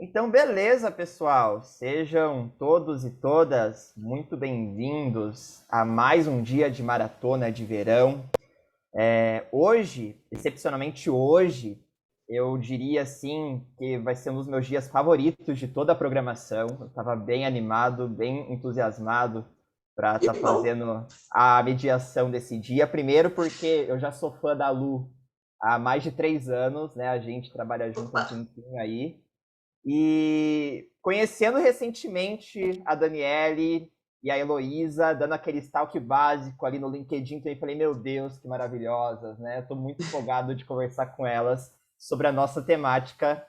Então, beleza, pessoal. Sejam todos e todas muito bem-vindos a mais um dia de maratona de verão. Hoje, excepcionalmente hoje, eu diria assim que vai ser um dos meus dias favoritos de toda a programação. Eu estava bem animado, bem entusiasmado para Que estar bom. fazendo a mediação desse dia. Primeiro, porque eu já sou fã da Lu há mais de 3 anos, né? A gente trabalha junto há Opa. um tempinho aí. E conhecendo recentemente a Daniele e a Heloísa, dando aquele stalk básico ali no LinkedIn, eu falei, meu Deus, que maravilhosas, né? Estou muito empolgado de conversar com elas sobre a nossa temática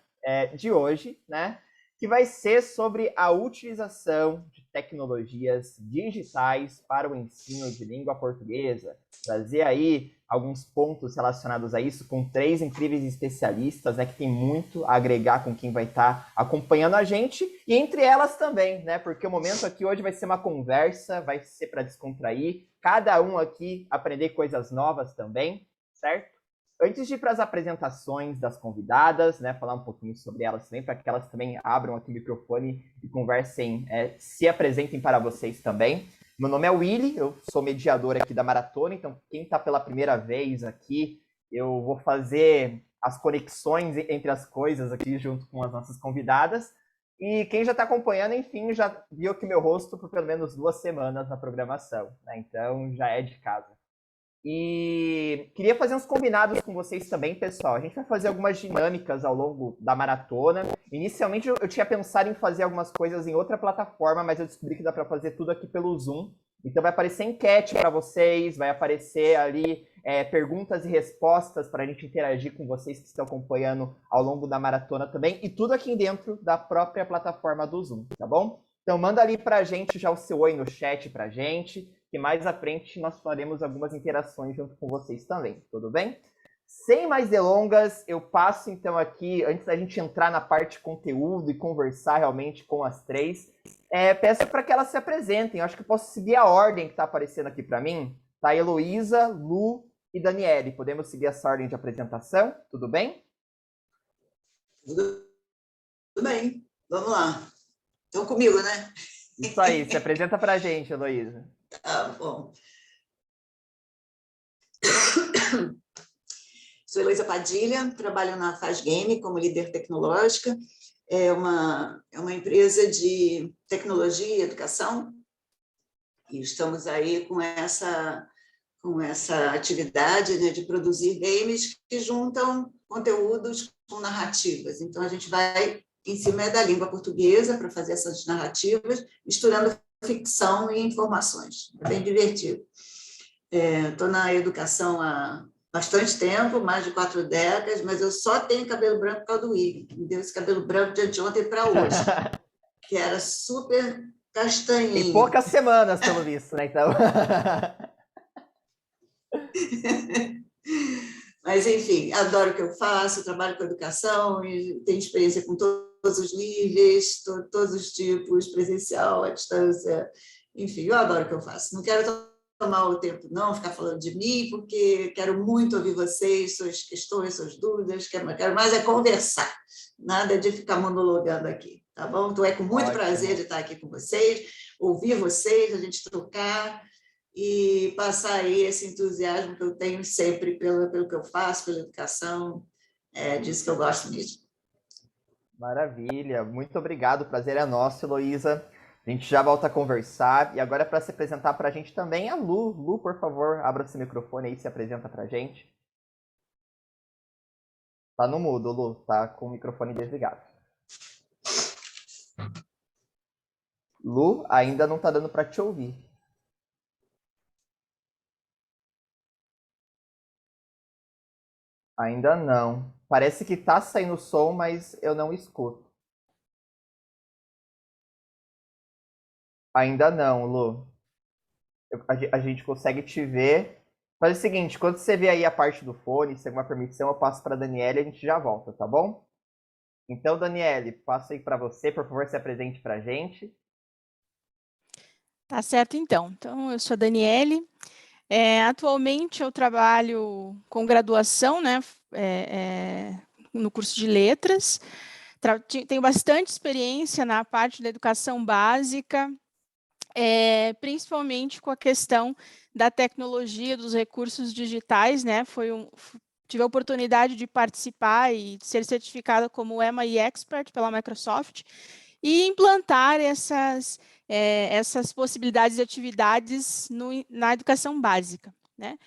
de hoje, né? Que vai ser sobre a utilização de tecnologias digitais para o ensino de língua portuguesa. Trazer aí alguns pontos relacionados a isso com três incríveis especialistas, né, que tem muito a agregar com quem vai estar acompanhando a gente e entre elas também, né, porque o momento aqui hoje vai ser uma conversa, vai ser para descontrair, cada um aqui aprender coisas novas também, certo? Antes de ir para as apresentações das convidadas, né, falar um pouquinho sobre elas também, para que elas também abram aqui o microfone e conversem, se apresentem para vocês também. Meu nome é Willy, eu sou mediador aqui da maratona, então quem está pela primeira vez aqui, eu vou fazer as conexões entre as coisas aqui junto com as nossas convidadas. E quem já está acompanhando, enfim, já viu aqui meu rosto por pelo menos 2 semanas na programação, né? Então já é de casa. E queria fazer uns combinados com vocês também, pessoal. A gente vai fazer algumas dinâmicas ao longo da maratona. Inicialmente eu tinha pensado em fazer algumas coisas em outra plataforma, mas eu descobri que dá para fazer tudo aqui pelo Zoom. Então vai aparecer enquete para vocês, vai aparecer ali perguntas e respostas para a gente interagir com vocês que estão acompanhando ao longo da maratona também. E tudo aqui dentro da própria plataforma do Zoom, tá bom? Então manda ali para a gente já o seu oi no chat para a gente que mais à frente nós faremos algumas interações junto com vocês também, tudo bem? Sem mais delongas, eu passo então aqui, antes da gente entrar na parte conteúdo e conversar realmente com as três, peço para que elas se apresentem. Eu acho que eu posso seguir a ordem que está aparecendo aqui para mim. Tá Heloísa, Lu e Daniele. Podemos seguir essa ordem de apresentação? Tudo bem? Tudo bem, vamos lá. Estão comigo, né? Isso aí, se apresenta para a gente, Heloísa. Tá bom. Sou Heloísa Padilha, trabalho na Faz Game como líder tecnológica. É uma empresa de tecnologia e educação. E estamos aí com essa atividade, né, de produzir games que juntam conteúdos com narrativas. Então, a gente vai em cima da língua portuguesa para fazer essas narrativas, misturando ficção e informações. É bem divertido. Estou na educação há bastante tempo, mais de 4 décadas, mas eu só tenho cabelo branco por causa do William. Me deu esse cabelo branco de anteontem para hoje, que era super Tem castanhinho. poucas semanas, pelo visto, né? Então. Mas, enfim, adoro o que eu faço, trabalho com educação e tenho experiência com todos os níveis, todos os tipos, presencial, à distância. Enfim, eu adoro o que eu faço. Não quero tomar o tempo, não, ficar falando de mim, porque quero muito ouvir vocês, suas questões, suas dúvidas, quero mais é conversar, nada de ficar monologando aqui, tá bom? Então, é com muito prazer de Ótimo. estar aqui com vocês, ouvir vocês, a gente trocar e passar aí esse entusiasmo que eu tenho sempre pelo que eu faço, pela educação, disso que eu gosto mesmo. Maravilha, muito obrigado. O prazer é nosso, Heloísa. A gente já volta a conversar. E agora, para se apresentar para a gente também, a Lu. Lu, por favor, abra seu microfone aí e se apresenta para a gente. Tá no mudo, Lu. Tá com o microfone desligado. Lu, ainda não tá dando para te ouvir. Ainda não. Parece que tá saindo som, mas eu não escuto. Ainda não, Lu. A gente consegue te ver. Faz o seguinte, quando você vê aí a parte do fone, se tem alguma permissão, eu passo para a Daniela e a gente já volta, tá bom? Então, Daniele, passo aí para você, por favor, se apresente para a gente. Tá certo, então. Então, eu sou a Daniele. Atualmente, eu trabalho com graduação, né, no curso de letras. tenho bastante experiência na parte da educação básica, principalmente com a questão da tecnologia, dos recursos digitais, né? Tive a oportunidade de participar e ser certificada como MI Expert pela Microsoft e implantar essas possibilidades de atividades na educação básica, né?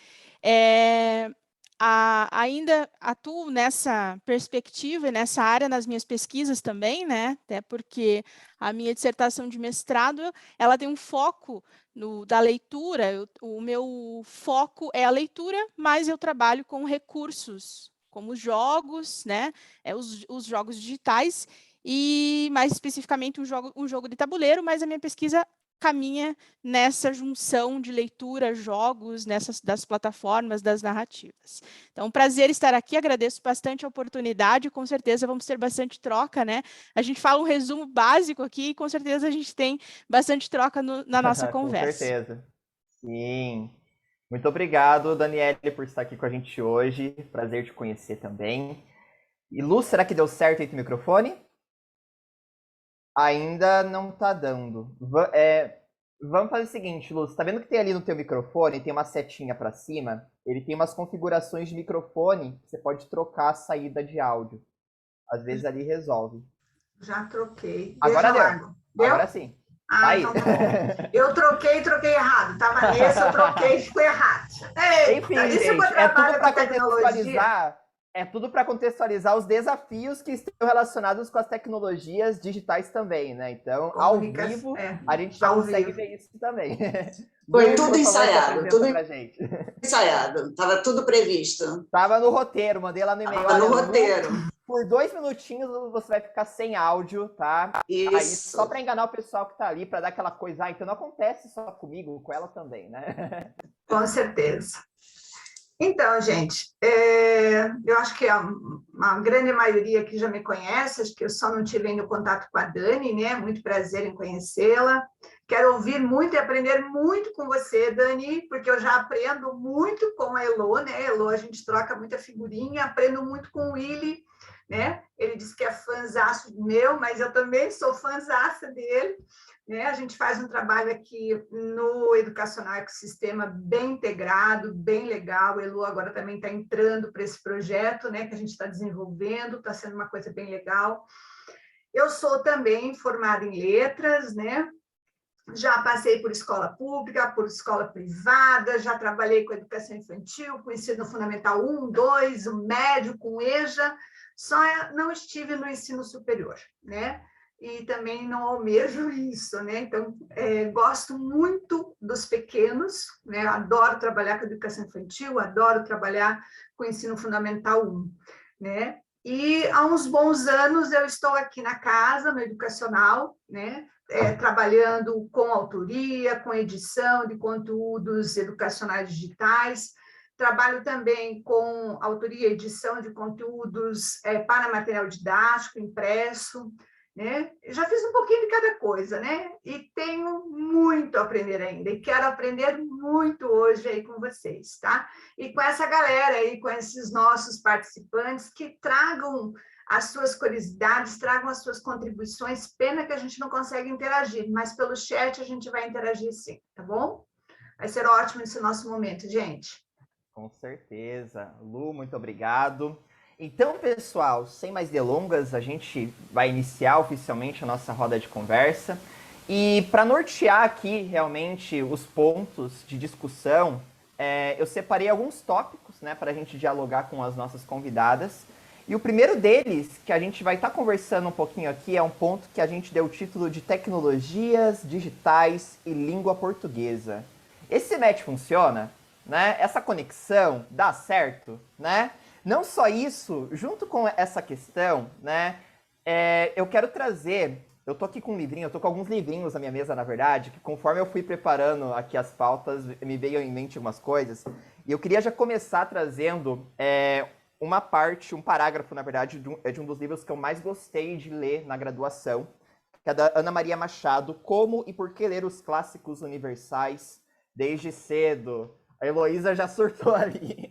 Ainda atuo nessa perspectiva e nessa área nas minhas pesquisas também, né? Até porque a minha dissertação de mestrado, ela tem um foco da leitura. O meu foco é a leitura, mas eu trabalho com recursos, como jogos, né? Os jogos digitais e, mais especificamente, um jogo de tabuleiro, mas a minha pesquisa caminha nessa junção de leitura, jogos, das plataformas, das narrativas. Então, um prazer estar aqui, agradeço bastante a oportunidade, com certeza vamos ter bastante troca, né? A gente fala um resumo básico aqui e com certeza a gente tem bastante troca na nossa conversa. Com certeza. Sim. Muito obrigado, Daniele, por estar aqui com a gente hoje. Prazer te conhecer também. E Lu, será que deu certo aí o microfone? Ainda não tá dando. Vamos fazer o seguinte, Lu, você tá vendo que tem ali no teu microfone, tem uma setinha para cima? Ele tem umas configurações de microfone, você pode trocar a saída de áudio. Às vezes ali resolve. Já troquei. Agora deu. Agora sim. Aí. Então tá bom. Eu troquei errado. Estava nesse, eu troquei e ficou errado. Enfim, gente, é tudo para contextualizar. É tudo para contextualizar os desafios que estão relacionados com as tecnologias digitais também, né? Então, ao vivo, a gente já consegue ver isso também. Foi tudo ensaiado. Ensaiado. Estava tudo previsto. Estava no roteiro, mandei lá no e-mail. Estava no roteiro. Por 2 minutinhos você vai ficar sem áudio, tá? Isso. Aí, só para enganar o pessoal que tá ali, para dar aquela coisa, então não acontece só comigo, com ela também, né? Com certeza. Então, gente, eu acho que a grande maioria aqui já me conhece, acho que eu só não tive ainda contato com a Dani, né? Muito prazer em conhecê-la. Quero ouvir muito e aprender muito com você, Dani, porque eu já aprendo muito com a Elo, né? Elo, a gente troca muita figurinha, aprendo muito com o Willy, né? Ele disse que é fãzaço meu, mas eu também sou fãzaça dele. Né? A gente faz um trabalho aqui no Educacional Ecossistema bem integrado, bem legal. O Elu agora também está entrando para esse projeto, né, que a gente está desenvolvendo, está sendo uma coisa bem legal. Eu sou também formada em letras, né? Já passei por escola pública, por escola privada, já trabalhei com educação infantil, com ensino fundamental 1, 2, o médio, com EJA, só não estive no ensino superior, né? E também não almejo isso, né? Então, gosto muito dos pequenos, né? Adoro trabalhar com educação infantil, adoro trabalhar com ensino fundamental 1, né? E há uns bons anos eu estou aqui na casa, no Educacional, né? Trabalhando com autoria, com edição de conteúdos educacionais digitais. Trabalho também com autoria e edição de conteúdos para material didático, impresso, né? Já fiz um pouquinho de cada coisa, né? E tenho muito a aprender ainda, e quero aprender muito hoje aí com vocês, tá? E com essa galera aí, com esses nossos participantes que tragam as suas curiosidades, tragam as suas contribuições. Pena que a gente não consegue interagir, mas pelo chat a gente vai interagir sim, tá bom? Vai ser ótimo esse nosso momento, gente. Com certeza. Lu, muito obrigado. Então, pessoal, sem mais delongas, a gente vai iniciar oficialmente a nossa roda de conversa. E para nortear aqui realmente os pontos de discussão, eu separei alguns tópicos, né, para a gente dialogar com as nossas convidadas. E o primeiro deles, que a gente vai estar conversando um pouquinho aqui, é um ponto que a gente deu o título de Tecnologias Digitais e Língua Portuguesa. Esse match funciona? Né? Essa conexão dá certo? Né? Não só isso, junto com essa questão, né, eu quero trazer... Eu tô aqui com um livrinho, eu tô com alguns livrinhos na minha mesa, na verdade, que conforme eu fui preparando aqui as pautas, me veio em mente algumas coisas. E eu queria já começar trazendo uma parte, um parágrafo, na verdade, de um dos livros que eu mais gostei de ler na graduação, que é da Ana Maria Machado, Como e Por que Ler os Clássicos Universais Desde Cedo. A Heloísa já surtou ali.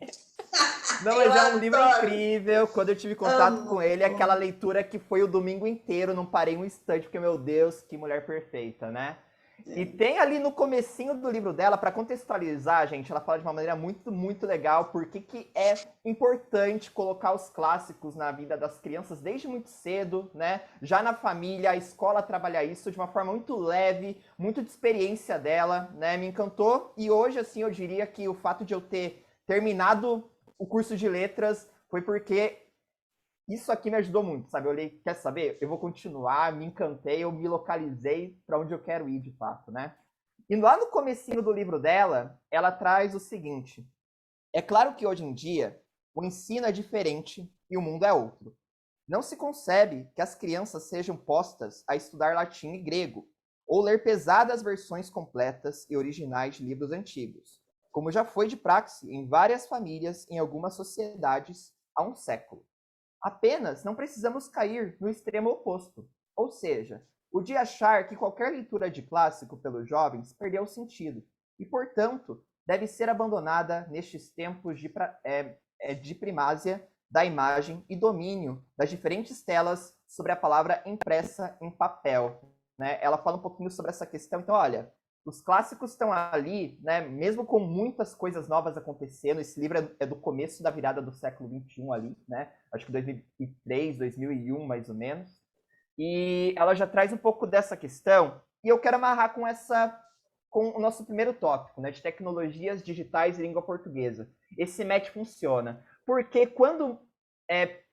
Não, mas Eu é um livro adoro. incrível. Quando eu tive contato Amo. com ele, aquela leitura que foi o domingo inteiro, não parei um instante, porque, meu Deus, que mulher perfeita, né? E tem ali no comecinho do livro dela, para contextualizar, gente, ela fala de uma maneira muito, muito legal por que é importante colocar os clássicos na vida das crianças desde muito cedo, né? Já na família, a escola trabalhar isso de uma forma muito leve, muito de experiência dela, né? Me encantou. E hoje, assim, eu diria que o fato de eu ter terminado o curso de letras foi porque isso aqui me ajudou muito, sabe? Eu olhei, quer saber? Eu vou continuar, me encantei, eu me localizei para onde eu quero ir de fato, né? E lá no comecinho do livro dela, ela traz o seguinte: é claro que hoje em dia o ensino é diferente e o mundo é outro. Não se concebe que as crianças sejam postas a estudar latim e grego, ou ler pesadas versões completas e originais de livros antigos, como já foi de praxe em várias famílias em algumas sociedades há um século. Apenas não precisamos cair no extremo oposto, ou seja, o de achar que qualquer leitura de clássico pelos jovens perdeu o sentido e, portanto, deve ser abandonada nestes tempos de primásia da imagem e domínio das diferentes telas sobre a palavra impressa em papel. Né? Ela fala um pouquinho sobre essa questão. Então, olha, os clássicos estão ali, né? Mesmo com muitas coisas novas acontecendo. Esse livro é do começo da virada do século XXI ali, né? Acho que 2003, 2001, mais ou menos. E ela já traz um pouco dessa questão. E eu quero amarrar com o nosso primeiro tópico, né? De tecnologias digitais e língua portuguesa. Esse match funciona. Porque quando,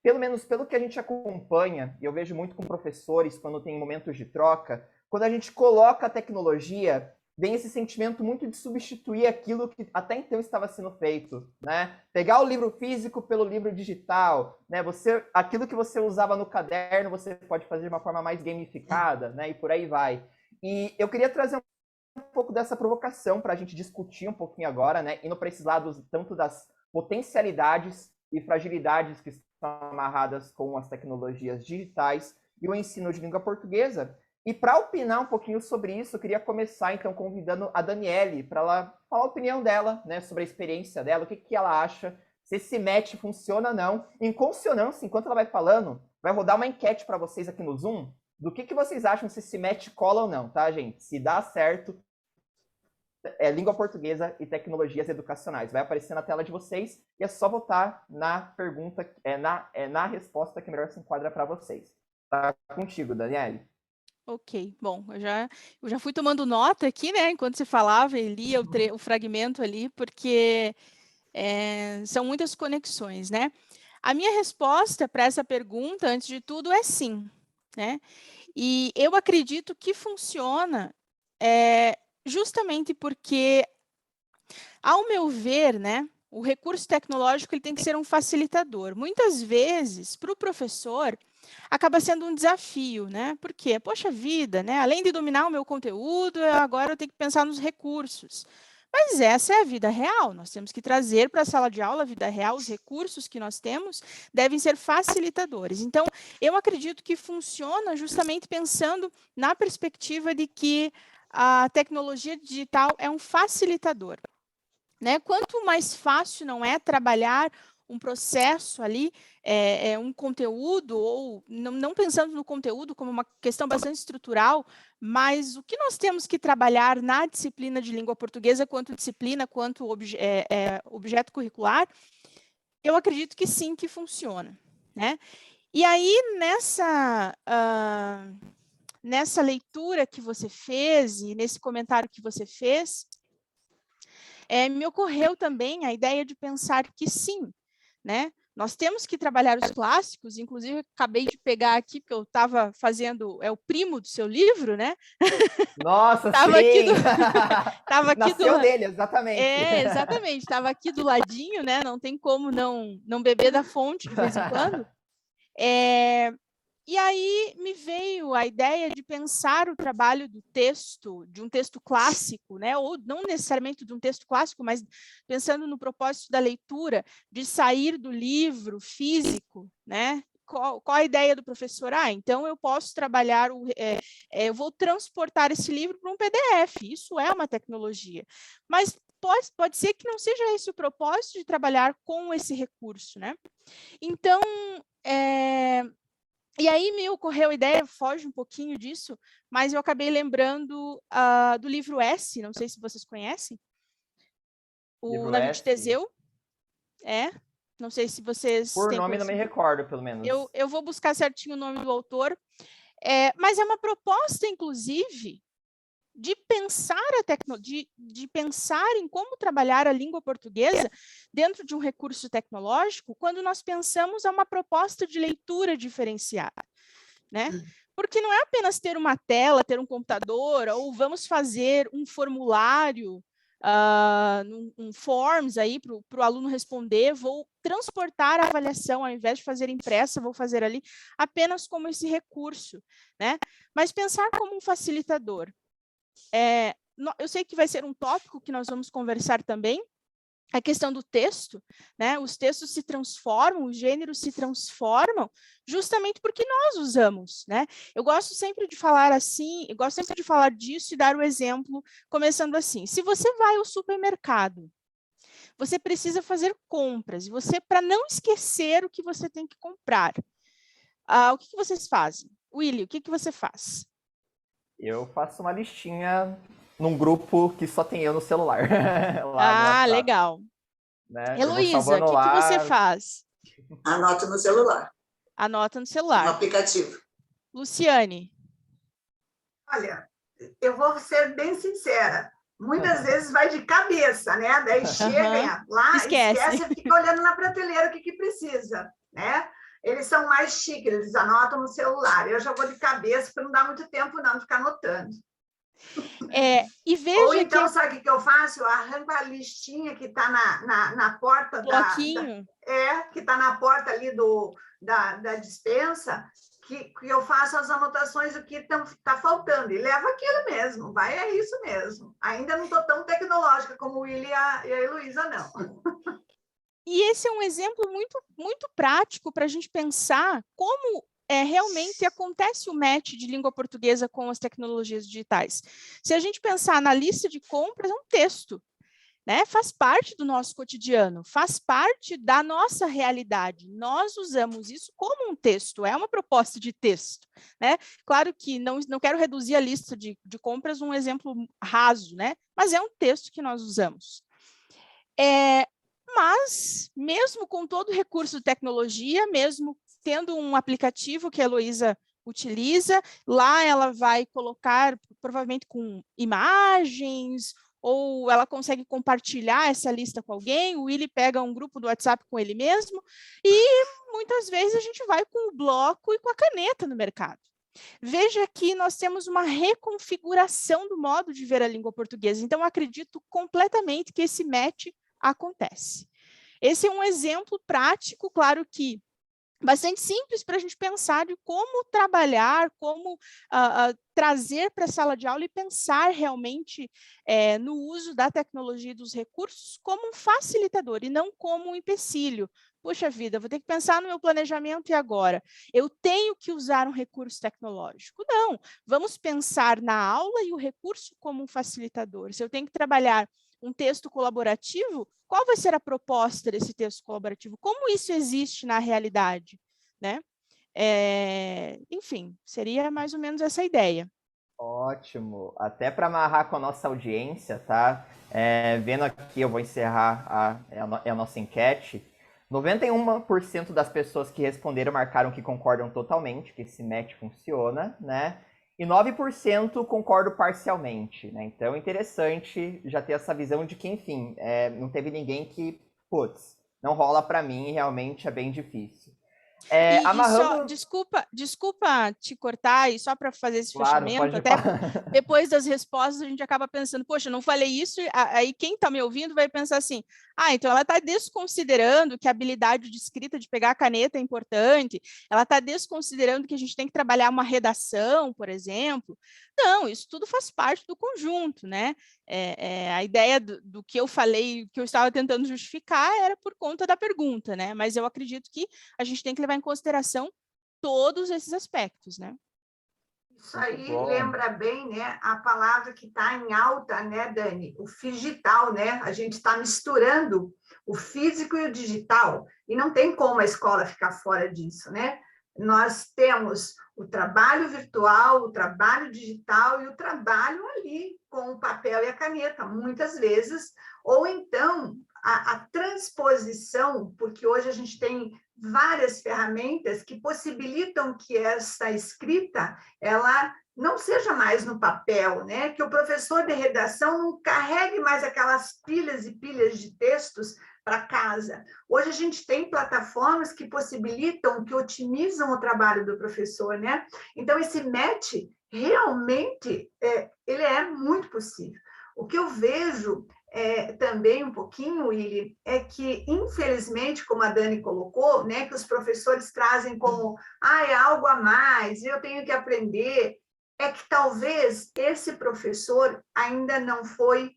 pelo menos pelo que a gente acompanha, e eu vejo muito com professores quando tem momentos de troca, quando a gente coloca a tecnologia, vem esse sentimento muito de substituir aquilo que até então estava sendo feito, né? Pegar o livro físico pelo livro digital, né? Aquilo que você usava no caderno, você pode fazer de uma forma mais gamificada, né? E por aí vai. E eu queria trazer um pouco dessa provocação para a gente discutir um pouquinho agora, né? Indo para esses lados tanto das potencialidades e fragilidades que estão amarradas com as tecnologias digitais e o ensino de língua portuguesa. E para opinar um pouquinho sobre isso, eu queria começar então convidando a Daniele para ela falar a opinião dela, né, sobre a experiência dela, o que ela acha, se esse match funciona ou não. Em consonância, enquanto ela vai falando, vai rodar uma enquete para vocês aqui no Zoom do que vocês acham se esse match cola ou não, tá, gente? Se dá certo, língua portuguesa e tecnologias educacionais. Vai aparecer na tela de vocês e é só votar na pergunta, na resposta que melhor se enquadra para vocês. Tá contigo, Daniele. Ok, bom, eu já fui tomando nota aqui, né, enquanto você falava e lia o fragmento ali, porque são muitas conexões, né? A minha resposta para essa pergunta, antes de tudo, é sim, né? E eu acredito que funciona justamente porque, ao meu ver, né, o recurso tecnológico ele tem que ser um facilitador. Muitas vezes, para o professor, acaba sendo um desafio, né? Porque, poxa vida, né? Além de dominar o meu conteúdo, agora eu tenho que pensar nos recursos. Mas essa é a vida real, nós temos que trazer para a sala de aula a vida real, os recursos que nós temos devem ser facilitadores. Então, eu acredito que funciona justamente pensando na perspectiva de que a tecnologia digital é um facilitador. Né? Quanto mais fácil não é trabalhar um processo ali, um conteúdo, ou não pensando no conteúdo como uma questão bastante estrutural, mas o que nós temos que trabalhar na disciplina de língua portuguesa, quanto disciplina, quanto objeto curricular, eu acredito que sim, que funciona. Né? E aí, nessa leitura que você fez, e nesse comentário que você fez, me ocorreu também a ideia de pensar que sim, né? Nós temos que trabalhar os clássicos, inclusive acabei de pegar aqui, porque eu estava fazendo, é o primo do seu livro, né? Nossa, tava sim! Aqui do, tava aqui Nasceu dele, exatamente. Exatamente, estava aqui do ladinho, né? Não tem como não beber da fonte de vez em quando. E aí me veio a ideia de pensar o trabalho do texto, de um texto clássico, né? Ou não necessariamente de um texto clássico, mas pensando no propósito da leitura, de sair do livro físico, né? Qual a ideia do professor? Então eu posso trabalhar, eu vou transportar esse livro para um PDF, isso é uma tecnologia. Mas pode ser que não seja esse o propósito de trabalhar com esse recurso, né? Então, e aí me ocorreu a ideia, foge um pouquinho disso, mas eu acabei lembrando do livro S, não sei se vocês conhecem, o Navio de Teseu, não sei se vocês Por têm nome não me recordo, pelo menos. Eu vou buscar certinho o nome do autor, mas é uma proposta, inclusive, de pensar de pensar em como trabalhar a língua portuguesa dentro de um recurso tecnológico, quando nós pensamos a uma proposta de leitura diferenciada, né? Porque não é apenas ter uma tela, ter um computador, ou vamos fazer um formulário, um forms aí para o aluno responder, vou transportar a avaliação, ao invés de fazer impressa, vou fazer ali, apenas como esse recurso, né? Mas pensar como um facilitador. Eu sei que vai ser um tópico que nós vamos conversar também, a questão do texto, né? Os textos se transformam, os gêneros se transformam, justamente porque nós usamos, né? Eu gosto sempre de falar assim, eu gosto sempre de falar disso e dar o exemplo, começando assim. Se você vai ao supermercado, você precisa fazer compras, e você, para não esquecer o que você tem que comprar, o que vocês fazem? Willy, o que você faz? Eu faço uma listinha num grupo que só tem eu no celular. Lá no WhatsApp, legal. né? Heloísa, o que você faz? Anoto no celular. Anota no celular. No aplicativo. Luciane. Olha, eu vou ser bem sincera. Muitas vezes vai de cabeça, né? Daí chega lá, esquece e fica olhando na prateleira o que precisa, né? Eles são mais chiques, eles anotam no celular. Eu já vou de cabeça para não dar muito tempo, não, de ficar anotando. E veja ou então, sabe o que eu faço? Eu arranco a listinha que está na porta que está na porta ali da dispensa, que eu faço as anotações do que está faltando, e levo aquilo mesmo, é isso mesmo. Ainda não estou tão tecnológica como o Willy e a Heloísa, não. E esse é um exemplo muito, muito prático para a gente pensar como realmente acontece o match de língua portuguesa com as tecnologias digitais. Se a gente pensar na lista de compras, é um texto, né? Faz parte do nosso cotidiano, faz parte da nossa realidade. Nós usamos isso como um texto, é uma proposta de texto, né? Claro que não quero reduzir a lista de compras um exemplo raso, né? Mas é um texto que nós usamos. Mas, mesmo com todo o recurso de tecnologia, mesmo tendo um aplicativo que a Heloísa utiliza, lá ela vai colocar, provavelmente com imagens, ou ela consegue compartilhar essa lista com alguém, o Willy pega um grupo do WhatsApp com ele mesmo, e muitas vezes a gente vai com o bloco e com a caneta no mercado. Veja que nós temos uma reconfiguração do modo de ver a língua portuguesa, então acredito completamente que esse match acontece. Esse é um exemplo prático, claro que bastante simples para a gente pensar de como trabalhar, como trazer para a sala de aula e pensar realmente no uso da tecnologia e dos recursos como um facilitador e não como um empecilho. Puxa vida, vou ter que pensar no meu planejamento e agora? Eu tenho que usar um recurso tecnológico? Não, vamos pensar na aula e o recurso como um facilitador. Se eu tenho que trabalhar um texto colaborativo, qual vai ser a proposta desse texto colaborativo? Como isso existe na realidade, né? Enfim, seria mais ou menos essa ideia. Ótimo. Até para amarrar com a nossa audiência, tá? Vendo aqui, eu vou encerrar a nossa enquete. 91% das pessoas que responderam marcaram que concordam totalmente, que esse match funciona, né? E 9% concordo parcialmente, né? Então é interessante já ter essa visão de que, enfim, não teve ninguém que, putz, não rola para mim, realmente é bem difícil. Amarrando... desculpa te cortar, e só para fazer esse fechamento, até depois das respostas a gente acaba pensando, poxa, não falei isso, aí quem está me ouvindo vai pensar assim, então ela está desconsiderando que a habilidade de escrita, de pegar a caneta é importante, ela está desconsiderando que a gente tem que trabalhar uma redação, por exemplo. Não, isso tudo faz parte do conjunto, né? A ideia do que eu falei, que eu estava tentando justificar, era por conta da pergunta, né? Mas eu acredito que a gente tem que levar em consideração todos esses aspectos, né? Isso aí lembra bem, né, a palavra que está em alta, né, Dani? O digital, né? A gente está misturando o físico e o digital, e não tem como a escola ficar fora disso, né? Nós temos o trabalho virtual, o trabalho digital e o trabalho ali com o papel e a caneta, muitas vezes, ou então a transposição, porque hoje a gente tem várias ferramentas que possibilitam que essa escrita ela não seja mais no papel, né? Que o professor de redação não carregue mais aquelas pilhas e pilhas de textos para casa. Hoje a gente tem plataformas que possibilitam, que otimizam o trabalho do professor, né? Então, esse match, realmente, ele é muito possível. O que eu vejo também um pouquinho, Willy, é que, infelizmente, como a Dani colocou, né, que os professores trazem como, é algo a mais, eu tenho que aprender, é que talvez esse professor ainda não foi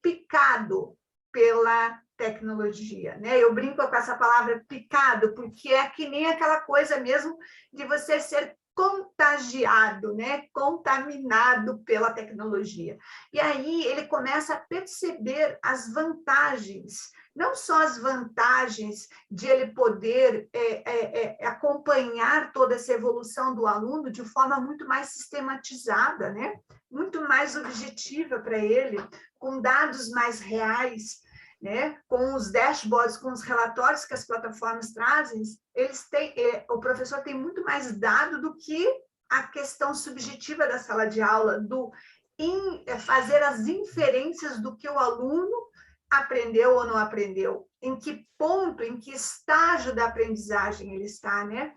picado pela tecnologia, né? Eu brinco com essa palavra picado, porque é que nem aquela coisa mesmo de você ser contagiado, né? Contaminado pela tecnologia. E aí ele começa a perceber as vantagens, não só as vantagens de ele poder acompanhar toda essa evolução do aluno de forma muito mais sistematizada, né? Muito mais objetiva para ele, com dados mais reais, né? Com os dashboards, com os relatórios que as plataformas trazem, o professor tem muito mais dado do que a questão subjetiva da sala de aula, fazer as inferências do que o aluno aprendeu ou não aprendeu, em que ponto, em que estágio da aprendizagem ele está, né?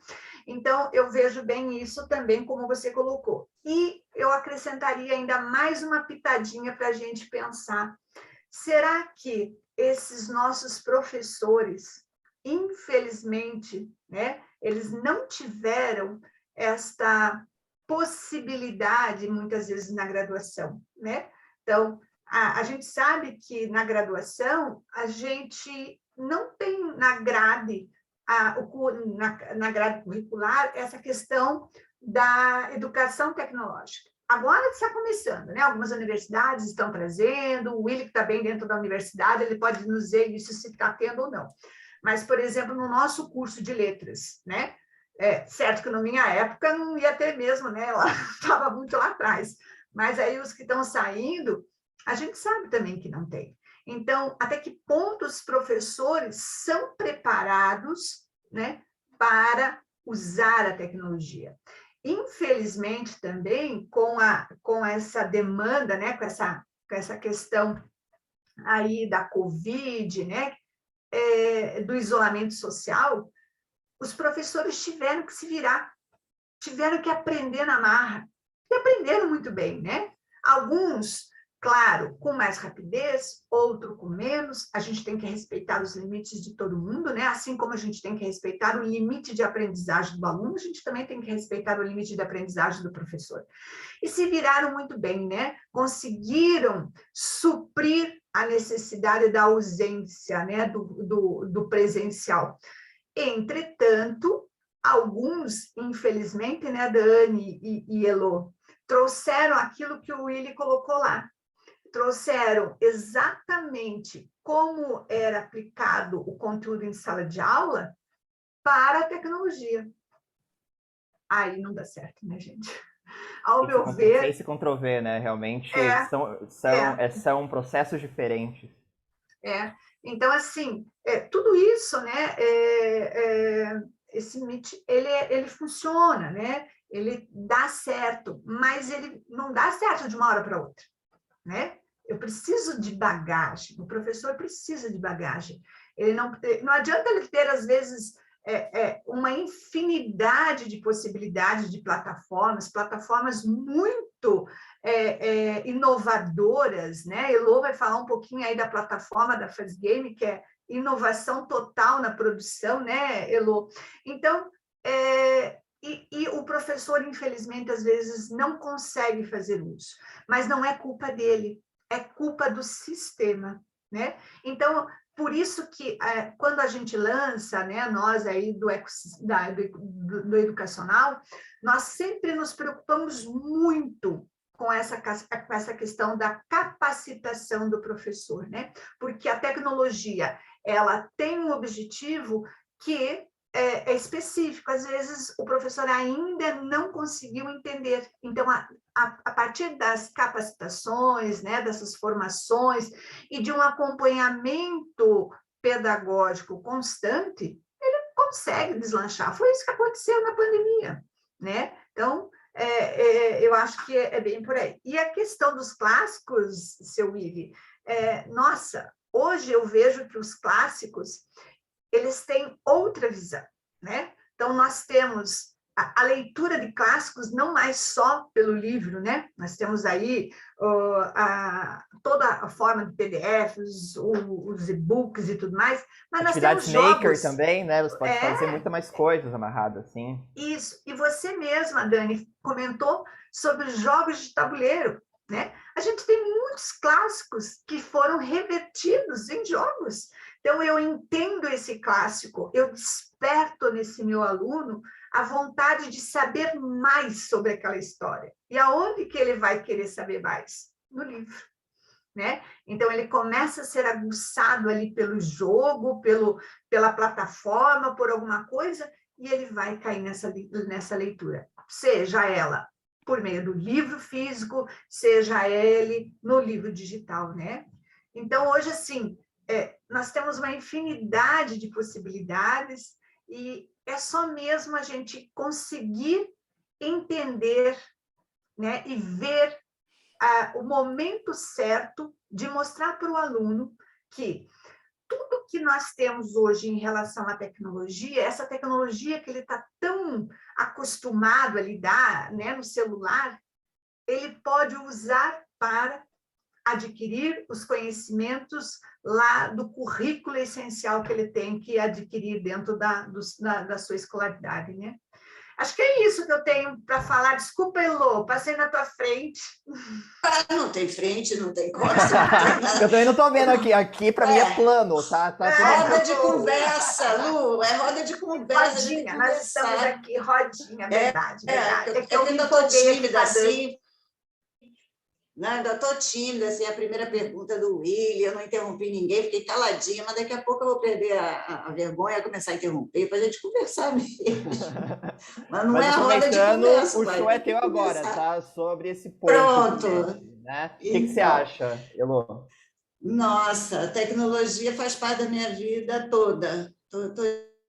Então, eu vejo bem isso também, como você colocou. E eu acrescentaria ainda mais uma pitadinha para a gente pensar. Será que esses nossos professores, infelizmente, né, eles não tiveram esta possibilidade, muitas vezes, na graduação, né? Então, a gente sabe que na graduação a gente não tem na grade curricular essa questão da educação tecnológica. Agora está começando, né? Algumas universidades estão trazendo, o Willy, que está bem dentro da universidade, ele pode nos dizer isso se está tendo ou não. Mas, por exemplo, no nosso curso de letras, né? Certo que na minha época não ia ter mesmo, né? Estava muito lá atrás. Mas aí os que estão saindo, a gente sabe também que não tem. Então, até que ponto os professores são preparados, né, para usar a tecnologia? Infelizmente, também, com essa demanda, né, com essa questão aí da Covid, né, do isolamento social, os professores tiveram que se virar, tiveram que aprender na marra, e aprenderam muito bem, né? Alguns, claro, com mais rapidez, outro com menos. A gente tem que respeitar os limites de todo mundo, né? Assim como a gente tem que respeitar o limite de aprendizagem do aluno, a gente também tem que respeitar o limite de aprendizagem do professor. E se viraram muito bem, né? Conseguiram suprir a necessidade da ausência, né? do presencial. Entretanto, alguns, infelizmente, né, Dani e Elô, trouxeram aquilo que o Willy colocou lá. Trouxeram exatamente como era aplicado o conteúdo em sala de aula para a tecnologia. Aí não dá certo, né, gente? Ao meu ver... Sem se controver, né? Realmente são processos diferentes. Então, assim, tudo isso, né, esse MIT, ele funciona, né? Ele dá certo, mas ele não dá certo de uma hora para outra, né? Eu preciso de bagagem, o professor precisa de bagagem. Ele não adianta ele ter, às vezes, uma infinidade de possibilidades de plataformas muito inovadoras, né? Elô vai falar um pouquinho aí da plataforma da FazGame, que é inovação total na produção, né, Elô? Então, e o professor, infelizmente, às vezes não consegue fazer uso, mas não é culpa dele, é culpa do sistema, né? Então, por isso que quando a gente lança, né, nós aí do educacional, nós sempre nos preocupamos muito com essa questão da capacitação do professor, né? Porque a tecnologia, ela tem um objetivo que é específico, às vezes o professor ainda não conseguiu entender. Então, a partir das capacitações, né, dessas formações e de um acompanhamento pedagógico constante, ele consegue deslanchar. Foi isso que aconteceu na pandemia, né? Então, eu acho que é bem por aí. E a questão dos clássicos, seu Willi, nossa, hoje eu vejo que os clássicos eles têm outra visão, né? Então, nós temos a leitura de clássicos não mais só pelo livro, né? Nós temos aí toda a forma de PDFs, os e-books e tudo mais, mas atividades nós temos maker jogos também, né? Você pode fazer muito mais coisas amarradas, assim. Isso, e você mesma, Dani, comentou sobre os jogos de tabuleiro, né? A gente tem muitos clássicos que foram revertidos em jogos. Então, eu entendo esse clássico, eu desperto nesse meu aluno a vontade de saber mais sobre aquela história. E aonde que ele vai querer saber mais? No livro, né? Então, ele começa a ser aguçado ali pelo jogo, pela plataforma, por alguma coisa, e ele vai cair nessa leitura, seja ela por meio do livro físico, seja ele no livro digital, né? Então, hoje, assim, nós temos uma infinidade de possibilidades e é só mesmo a gente conseguir entender, né, e ver o momento certo de mostrar para o aluno que tudo que nós temos hoje em relação à tecnologia, essa tecnologia que ele está tão acostumado a lidar, né, no celular, ele pode usar para adquirir os conhecimentos lá do currículo essencial que ele tem que adquirir dentro da sua escolaridade, né? Acho que é isso que eu tenho para falar. Desculpa, Elô, passei na tua frente. Não tem frente, não tem costa. Eu também não estou vendo aqui. Aqui, para mim, é plano, tá? Roda de conversa, Lu. É roda de conversa. Rodinha, nós estamos aqui, rodinha, verdade. Eu ainda estou tímida, assim. Não, ainda estou tímida, assim, a primeira pergunta do Willi, eu não interrompi ninguém, fiquei caladinha, mas daqui a pouco eu vou perder a vergonha e começar a interromper para a gente conversar mesmo. Mas não é a roda de conversa. O show é teu agora, tá? Sobre esse ponto. Pronto. Né? O que você acha, Elô? Nossa, a tecnologia faz parte da minha vida toda,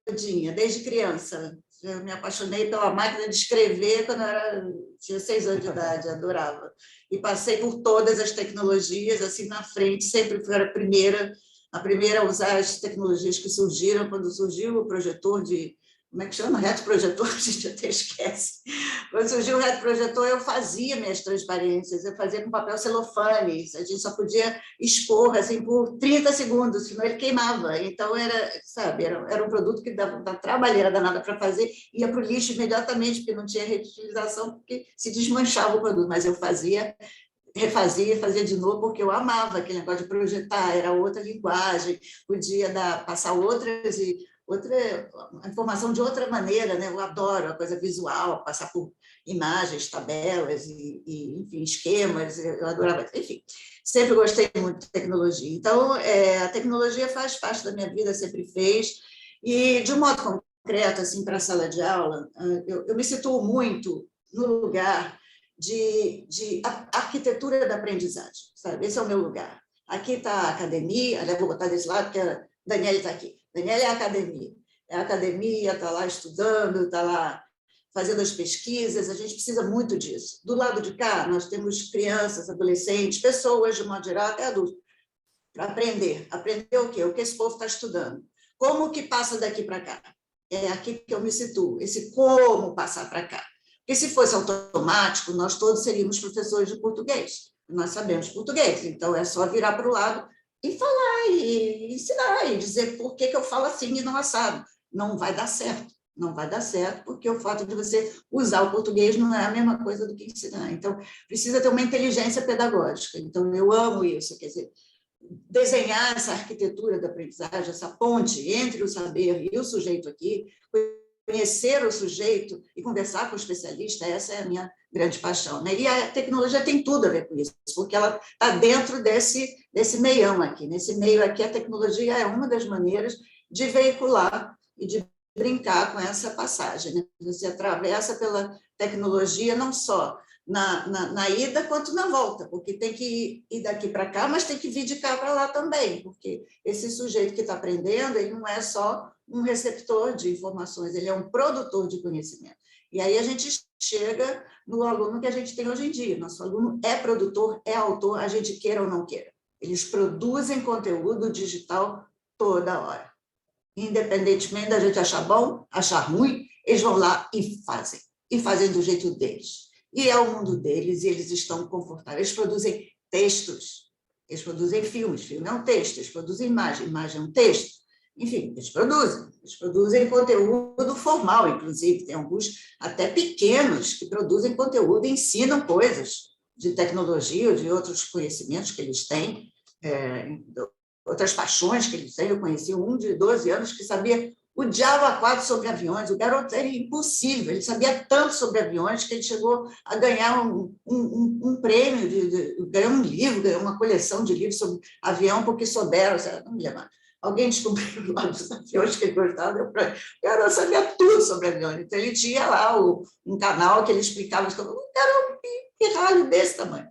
todinha, desde criança. Eu me apaixonei pela máquina de escrever quando tinha 6 anos de idade, adorava. E passei por todas as tecnologias, assim, na frente, sempre fui a primeira a usar as tecnologias que surgiram, quando surgiu o projetor de... Como é que chama? Retroprojetor, a gente até esquece. Quando surgiu o retroprojetor, eu fazia minhas transparências, eu fazia com papel celofane, a gente só podia expor assim, por 30 segundos, senão ele queimava. Então, era um produto que dava uma trabalheira danada para fazer, ia para o lixo imediatamente, porque não tinha reutilização, porque se desmanchava o produto, mas eu fazia, refazia, fazia de novo, porque eu amava aquele negócio de projetar, era outra linguagem, podia passar outra informação de outra maneira, né? Eu adoro a coisa visual, passar por imagens, tabelas enfim, esquemas, eu adorava, enfim, sempre gostei muito de tecnologia. Então, a tecnologia faz parte da minha vida, sempre fez, e de um modo concreto, assim, para a sala de aula, eu me situo muito no lugar de arquitetura da aprendizagem, sabe? Esse é o meu lugar. Aqui está a academia, aliás, vou botar desse lado, porque a Daniela está aqui. Daniela é a academia. A academia está lá estudando, está lá fazendo as pesquisas, a gente precisa muito disso. Do lado de cá, nós temos crianças, adolescentes, pessoas, de modo geral, até adultos, para aprender. Aprender o quê? O que esse povo está estudando. Como que passa daqui para cá? É aqui que eu me situo, esse como passar para cá. Porque se fosse automático, nós todos seríamos professores de português. Nós sabemos português, então é só virar para o lado e falar, e ensinar, e dizer por que eu falo assim e não assado. Não vai dar certo. Não vai dar certo, porque o fato de você usar o português não é a mesma coisa do que ensinar. Então, precisa ter uma inteligência pedagógica. Então, eu amo isso. Quer dizer, desenhar essa arquitetura da aprendizagem, essa ponte entre o saber e o sujeito aqui, conhecer o sujeito e conversar com o especialista, essa é a minha grande paixão, né? E a tecnologia tem tudo a ver com isso, porque ela está dentro desse meião aqui. Nesse meio aqui, a tecnologia é uma das maneiras de veicular e de brincar com essa passagem, né? Você atravessa pela tecnologia não só na ida quanto na volta, porque tem que ir daqui para cá, mas tem que vir de cá para lá também, porque esse sujeito que está aprendendo, ele não é só um receptor de informações, ele é um produtor de conhecimento. E aí a gente chega no aluno que a gente tem hoje em dia. Nosso aluno é produtor, é autor, a gente queira ou não queira. Eles produzem conteúdo digital toda hora. Independentemente da gente achar bom, achar ruim, eles vão lá e fazem do jeito deles. E é o mundo deles, e eles estão confortáveis. Eles produzem textos, eles produzem filmes, filme é um texto, eles produzem imagem, imagem é um texto. Enfim, eles produzem conteúdo formal, inclusive, tem alguns até pequenos que produzem conteúdo e ensinam coisas de tecnologia ou de outros conhecimentos que eles têm, outras paixões que eles têm. Eu conheci um de 12 anos que sabia o diabo a quatro sobre aviões. O garoto era impossível, ele sabia tanto sobre aviões que ele chegou a ganhar um prêmio, ganhou um livro, ganhou uma coleção de livros sobre avião, porque souberam, não me lembro. Alguém descobriu lá dos aviões que ele gostava, o garoto sabia tudo sobre aviões. Então, ele tinha lá um canal que ele explicava, era um pirralho desse tamanho.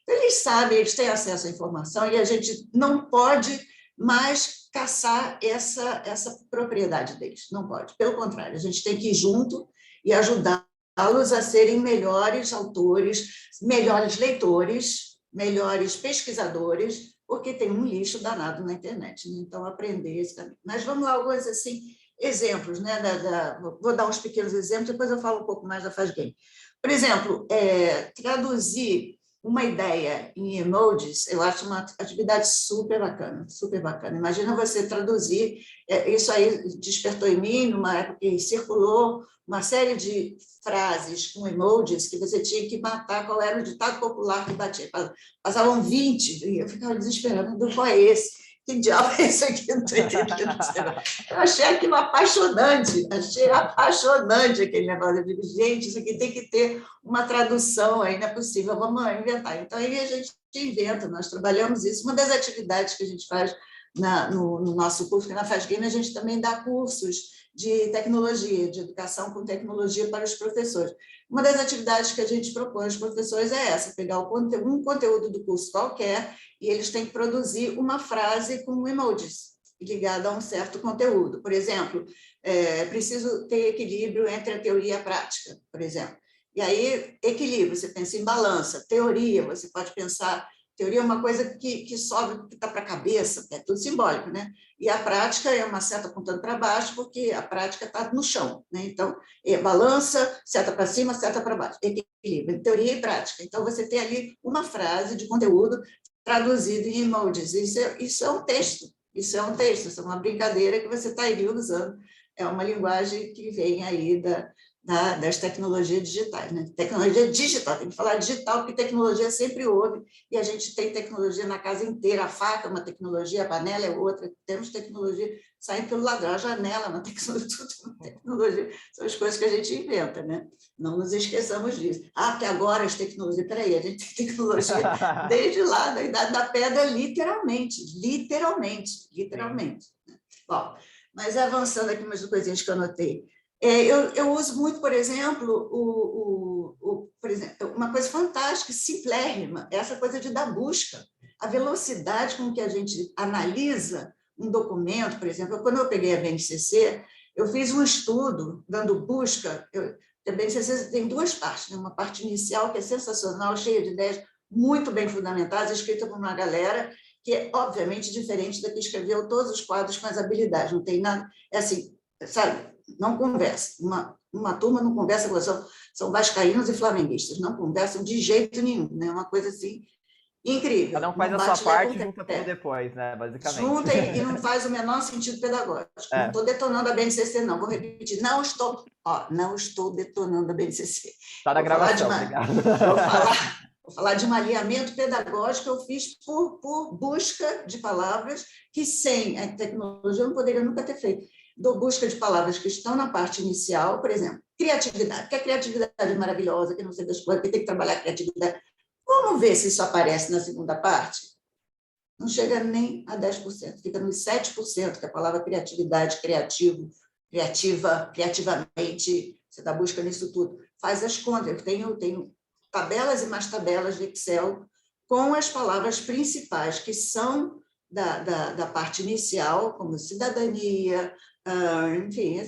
Então, eles sabem, eles têm acesso à informação e a gente não pode mais caçar essa propriedade deles, não pode. Pelo contrário, a gente tem que ir junto e ajudá-los a serem melhores autores, melhores leitores, melhores pesquisadores, porque tem um lixo danado na internet, né? Então, aprender esse caminho. Mas vamos lá, alguns assim, exemplos, né? Vou dar uns pequenos exemplos, depois eu falo um pouco mais da FASGame. Por exemplo, traduzir uma ideia em emojis, eu acho uma atividade super bacana, super bacana. Imagina você traduzir, isso aí despertou em mim, numa época que circulou uma série de frases com emojis que você tinha que matar qual era o ditado popular que batia. Passavam 20, e eu ficava desesperando, qual é esse? Que diabo é isso aqui? Não estou entendendo. Eu achei aquilo apaixonante aquele negócio. Eu digo, gente, isso aqui tem que ter uma tradução, aí não é possível, vamos inventar. Então, aí a gente inventa, nós trabalhamos isso. Uma das atividades que a gente faz no nosso curso, que na FASGame, a gente também dá cursos de tecnologia, de educação com tecnologia para os professores. Uma das atividades que a gente propõe aos professores é essa, pegar um conteúdo do curso qualquer e eles têm que produzir uma frase com emojis ligada a um certo conteúdo. Por exemplo, preciso ter equilíbrio entre a teoria e a prática, por exemplo. E aí, equilíbrio, você pensa em balança. Teoria, você pode pensar... Teoria é uma coisa que sobe, que está para a cabeça, é tudo simbólico, né? E a prática é uma seta apontando para baixo, porque a prática está no chão, né? Então, balança, seta para cima, seta para baixo, equilíbrio, teoria e prática. Então, você tem ali uma frase de conteúdo traduzido em emojis. Isso é um texto, isso é uma brincadeira que você está aí usando. É uma linguagem que vem aí das tecnologias digitais, né? Tecnologia digital, tem que falar digital, porque tecnologia sempre houve, e a gente tem tecnologia na casa inteira, a faca é uma tecnologia, a panela é outra, temos tecnologia saindo pelo ladrão, a janela é uma tecnologia, tudo é uma tecnologia, são as coisas que a gente inventa, né? Não nos esqueçamos disso. Que agora as tecnologias, peraí, a gente tem tecnologia desde lá, da Idade da Pedra, literalmente. Bom, mas avançando aqui umas coisinhas que eu anotei. Eu uso muito, por exemplo, uma coisa fantástica, simplérrima, essa coisa de dar busca. A velocidade com que a gente analisa um documento, por exemplo, quando eu peguei a BNCC, eu fiz um estudo dando busca. A BNCC tem duas partes, né? Uma parte inicial, que é sensacional, cheia de ideias muito bem fundamentadas, escrita por uma galera que é, obviamente, diferente da que escreveu todos os quadros com as habilidades. Não tem nada... É assim, sabe... Não conversa. Uma turma não conversa, são vascaínos e flamenguistas, não conversam de jeito nenhum, né? Uma coisa assim incrível. Cada um faz a sua parte e junta tudo depois, né? Basicamente. Junta e não faz o menor sentido pedagógico. Não estou detonando a BNCC, não. Vou repetir, não estou detonando a BNCC. Está na gravação, obrigado. Vou falar Vou falar de um alinhamento pedagógico que eu fiz por busca de palavras que, sem a tecnologia, eu não poderia nunca ter feito. Dou busca de palavras que estão na parte inicial, por exemplo, criatividade, que a criatividade é maravilhosa, que não sei das coisas, que tem que trabalhar a criatividade. Vamos ver se isso aparece na segunda parte? Não chega nem a 10%, fica nos 7%, que é a palavra criatividade, criativo, criativa, criativamente, você está buscando isso tudo. Faz as contas, eu tenho tabelas e mais tabelas de Excel com as palavras principais, que são da parte inicial, como cidadania, enfim,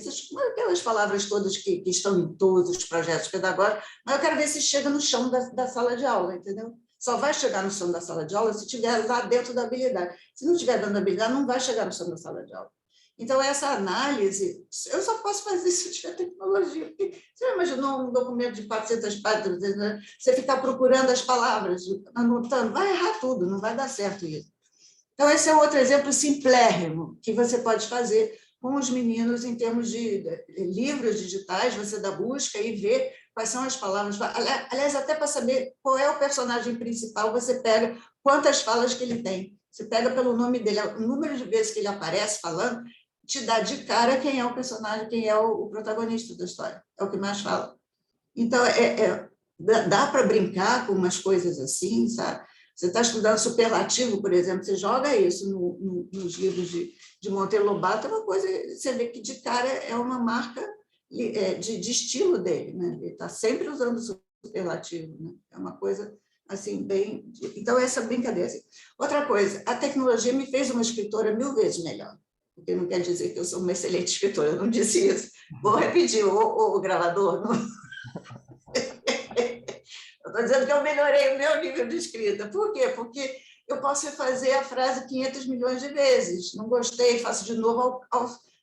aquelas palavras todas que estão em todos os projetos pedagógicos, mas eu quero ver se chega no chão da sala de aula, entendeu? Só vai chegar no chão da sala de aula se estiver lá dentro da habilidade. Se não estiver dando habilidade, não vai chegar no chão da sala de aula. Então, essa análise, eu só posso fazer se eu tiver tecnologia. Porque você já imaginou um documento de 400 páginas, né? Você ficar procurando as palavras, anotando, vai errar tudo, não vai dar certo isso. Então, esse é outro exemplo simplérrimo que você pode fazer com os meninos em termos de livros digitais, você dá busca e vê quais são as palavras. Aliás, até para saber qual é o personagem principal, você pega quantas falas que ele tem. Você pega pelo nome dele, o número de vezes que ele aparece falando, te dá de cara quem é o personagem, quem é o protagonista da história. É o que mais fala. Então, dá para brincar com umas coisas assim, sabe? Você está estudando superlativo, por exemplo, você joga isso nos livros de Monteiro Lobato, é uma coisa, você vê que de cara é uma marca de estilo dele, né? Ele está sempre usando superlativo, né? É uma coisa assim, bem... Então, essa brincadeira. Assim. Outra coisa, a tecnologia me fez uma escritora 1000 vezes melhor, porque não quer dizer que eu sou uma excelente escritora, eu não disse isso. Vou repetir, o gravador... Não... Eu estou dizendo que eu melhorei o meu nível de escrita. Por quê? Porque eu posso refazer a frase 500 milhões de vezes. Não gostei, faço de novo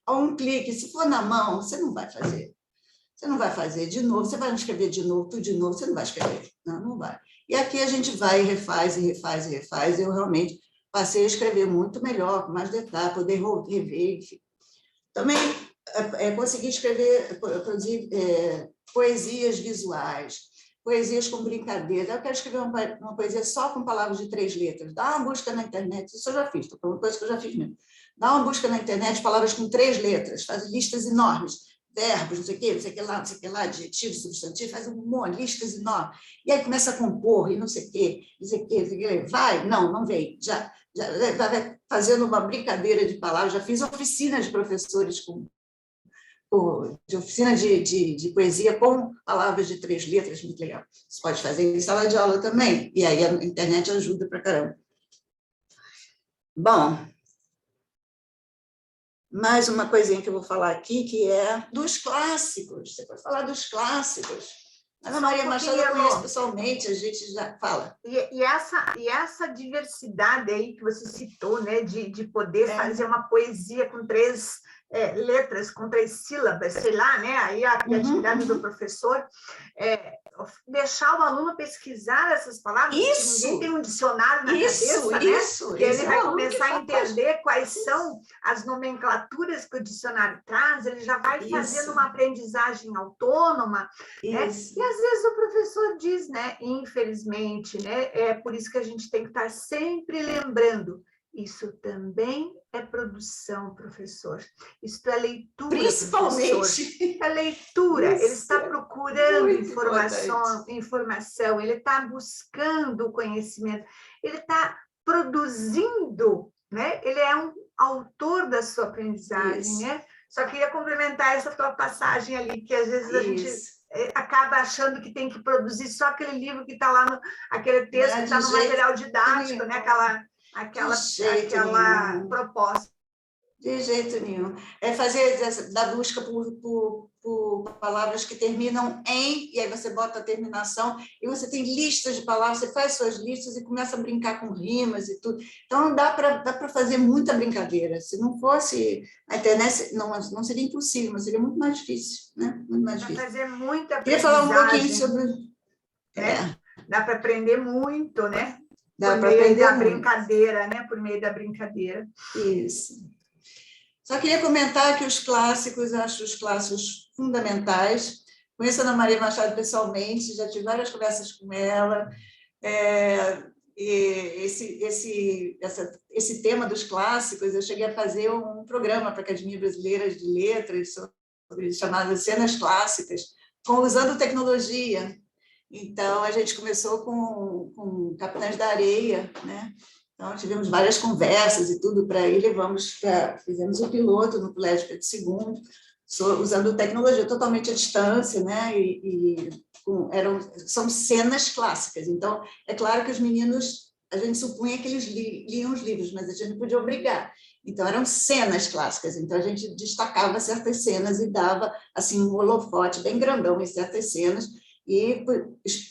a um clique. Se for na mão, você não vai fazer. Você não vai fazer de novo, você vai escrever de novo, tudo de novo, você não vai escrever. Não vai. E aqui a gente vai e refaz, e refaz, e refaz. Eu realmente passei a escrever muito melhor, com mais detalhe, poder rever, enfim. Também consegui escrever, produzir poesias visuais, poesias com brincadeira. Eu quero escrever uma poesia só com palavras de 3 letras. Dá uma busca na internet, isso eu já fiz, é uma coisa que eu já fiz mesmo. Dá uma busca na internet, palavras com 3 letras, faz listas enormes, verbos, não sei o que lá, não sei o que lá, adjetivo, substantivo, faz listas enormes. E aí começa a compor, e não sei o que, não sei o que, vai, não vem, já vai fazendo uma brincadeira de palavras, já fiz oficinas de professores de oficina de poesia com palavras de 3 letras, muito legal. Você pode fazer em sala de aula também, e aí a internet ajuda pra caramba. Bom, mais uma coisinha que eu vou falar aqui, que é dos clássicos. Você pode falar dos clássicos. Ana Maria Machado eu conheço pessoalmente, a gente já fala. E essa diversidade aí que você citou, né, de poder fazer uma poesia com 3 letras, com 3 sílabas, sei lá, né, aí a criatividade do professor, deixar o aluno pesquisar essas palavras, porque ninguém tem um dicionário na cabeça, né? Ele vai começar a entender quais são as nomenclaturas que o dicionário traz, ele já vai fazendo uma aprendizagem autônoma, né? E às vezes o professor diz, né, infelizmente, né, é por isso que a gente tem que estar sempre lembrando, isso também é produção, professor. Isso é leitura, principalmente. Professor. É leitura. Isso, ele está procurando informação, ele está buscando conhecimento, ele está produzindo, né? Ele é um autor da sua aprendizagem, né? Só queria complementar essa tua passagem ali, que às vezes a gente acaba achando que tem que produzir só aquele livro que está lá, aquele texto que está no material didático, né? Aquela proposta. De jeito nenhum. É fazer da busca por palavras que terminam em, e aí você bota a terminação, e você tem listas de palavras, você faz suas listas e começa a brincar com rimas e tudo. Então, dá para fazer muita brincadeira. Se não fosse a internet, não seria impossível, mas seria muito mais difícil, né? Muito mais difícil. Fazer muita queria falar um pouquinho sobre... Dá para aprender muito, né? Dá para aprender da brincadeira, né? Por meio da brincadeira. Isso. Só queria comentar que os clássicos, acho os clássicos fundamentais. Conheço a Ana Maria Machado pessoalmente, já tive várias conversas com ela. E esse tema dos clássicos, eu cheguei a fazer um programa para a Academia Brasileira de Letras, chamado Cenas Clássicas, usando tecnologia. Então, a gente começou com Capitães da Areia, né? Então, tivemos várias conversas e tudo para ir, fizemos o piloto no Colégio Pedro II, usando tecnologia totalmente à distância, né? São cenas clássicas. Então, é claro que os meninos, a gente supunha que eles liam os livros, mas a gente não podia obrigar. Então, eram cenas clássicas. Então, a gente destacava certas cenas e dava assim, um holofote bem grandão em certas cenas e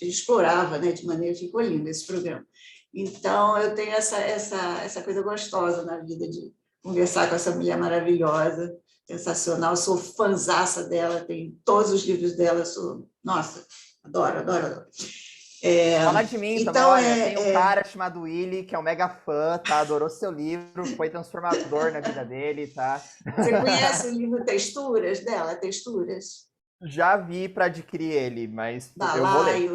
explorava, né, de maneira que ficou lindo esse programa. Então, eu tenho essa coisa gostosa na vida de conversar com essa mulher maravilhosa, sensacional, sou fãzaça dela, tenho todos os livros dela, nossa, adoro. Fala de mim então, também, tem um cara chamado Willy, que é um mega fã, tá? Adorou seu livro, foi transformador na vida dele, tá? Você conhece o livro Texturas dela? Texturas? Já vi para adquirir ele, mas da eu vou ler.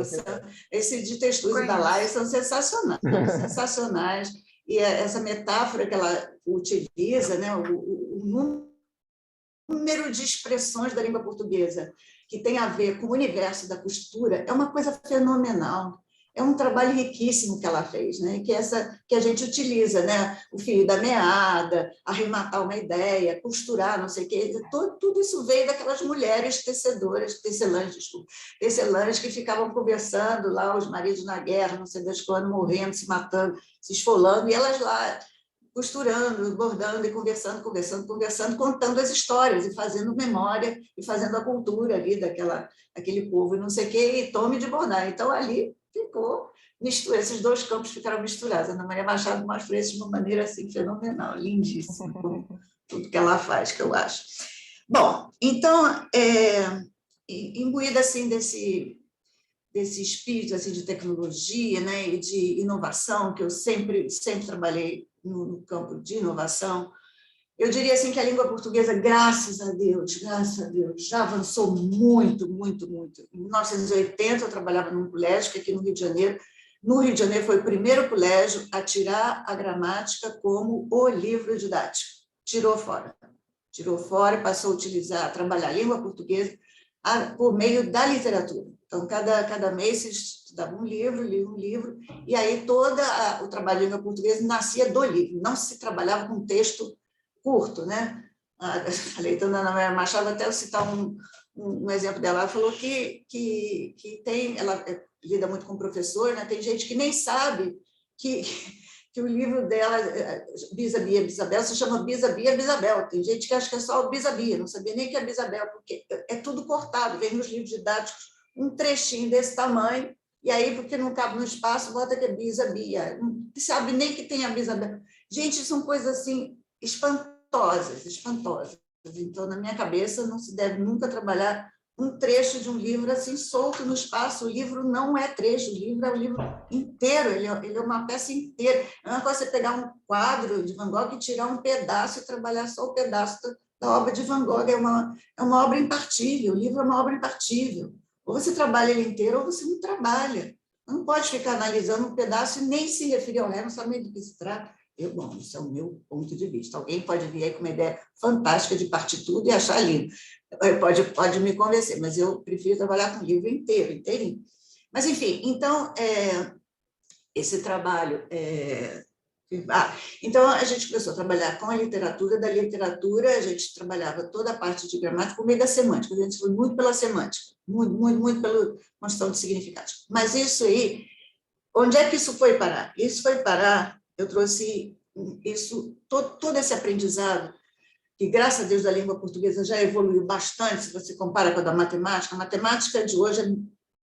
Esse de Texturas da Laio são sensacionais. E essa metáfora que ela utiliza, né, o número de expressões da língua portuguesa que tem a ver com o universo da costura é uma coisa fenomenal. É um trabalho riquíssimo que ela fez, né? Que a gente utiliza, né? O fio da meada, arrematar uma ideia, costurar, não sei o quê. Tudo isso veio daquelas mulheres tecelãs que ficavam conversando lá, os maridos na guerra, não sei das quando, morrendo, se matando, se esfolando, e elas lá costurando, bordando e conversando, contando as histórias e fazendo memória e fazendo a cultura ali daquele povo e não sei o quê, e tome de bordar. Então, ali ficou, esses dois campos ficaram misturados. A Ana Maria Machado mostra isso de uma maneira assim, fenomenal, lindíssima, com tudo que ela faz, que eu acho. Bom, então, imbuída assim, desse espírito assim, de tecnologia, né, e de inovação, que eu sempre trabalhei no campo de inovação, eu diria assim que a língua portuguesa, graças a Deus, já avançou muito. Em 1980, eu trabalhava num colégio, que aqui no Rio de Janeiro. No Rio de Janeiro foi o primeiro colégio a tirar a gramática como o livro didático. Tirou fora e passou a trabalhar a língua portuguesa por meio da literatura. Então, cada mês se estudava um livro, e aí todo o trabalho de língua portuguesa nascia do livro, não se trabalhava com texto curto, né? A Leitão da Ana Maria Machado, até eu citar um exemplo dela, ela falou que tem, ela lida muito com professor, né? Tem gente que nem sabe que o livro dela, Bisa-Bia Bisabel, se chama Bisa-Bia Bisabel. Tem gente que acha que é só o Bisa-Bia, não sabia nem que é Bisabel, porque é tudo cortado, vem nos livros didáticos um trechinho desse tamanho, e aí, porque não cabe no espaço, bota que é Bisa-Bia. Não sabe nem que tem a Bisabel. Gente, são coisas assim espantosas. Então, na minha cabeça, não se deve nunca trabalhar um trecho de um livro assim solto no espaço. O livro não é trecho, o livro é o livro inteiro, ele é uma peça inteira. É uma coisa você pegar um quadro de Van Gogh e tirar um pedaço e trabalhar só o pedaço da obra de Van Gogh. É uma obra impartível, o livro é uma obra impartível. Ou você trabalha ele inteiro ou você não trabalha. Não pode ficar analisando um pedaço e nem se referir ao resto, não sabe nem do que se trata. Bom, isso é o meu ponto de vista. Alguém pode vir aí com uma ideia fantástica de partir tudo e achar lindo. Pode me convencer, mas eu prefiro trabalhar com o livro inteirinho. Mas, enfim, então, esse trabalho... então, a gente começou a trabalhar com a literatura. Da literatura, a gente trabalhava toda a parte de gramática por meio da semântica. A gente foi muito pela semântica, muito pela construção de significados. Mas isso aí, onde é que isso foi parar? Isso foi parar... Eu trouxe todo esse aprendizado, que, graças a Deus, a língua portuguesa já evoluiu bastante, se você compara com a da matemática. A matemática de hoje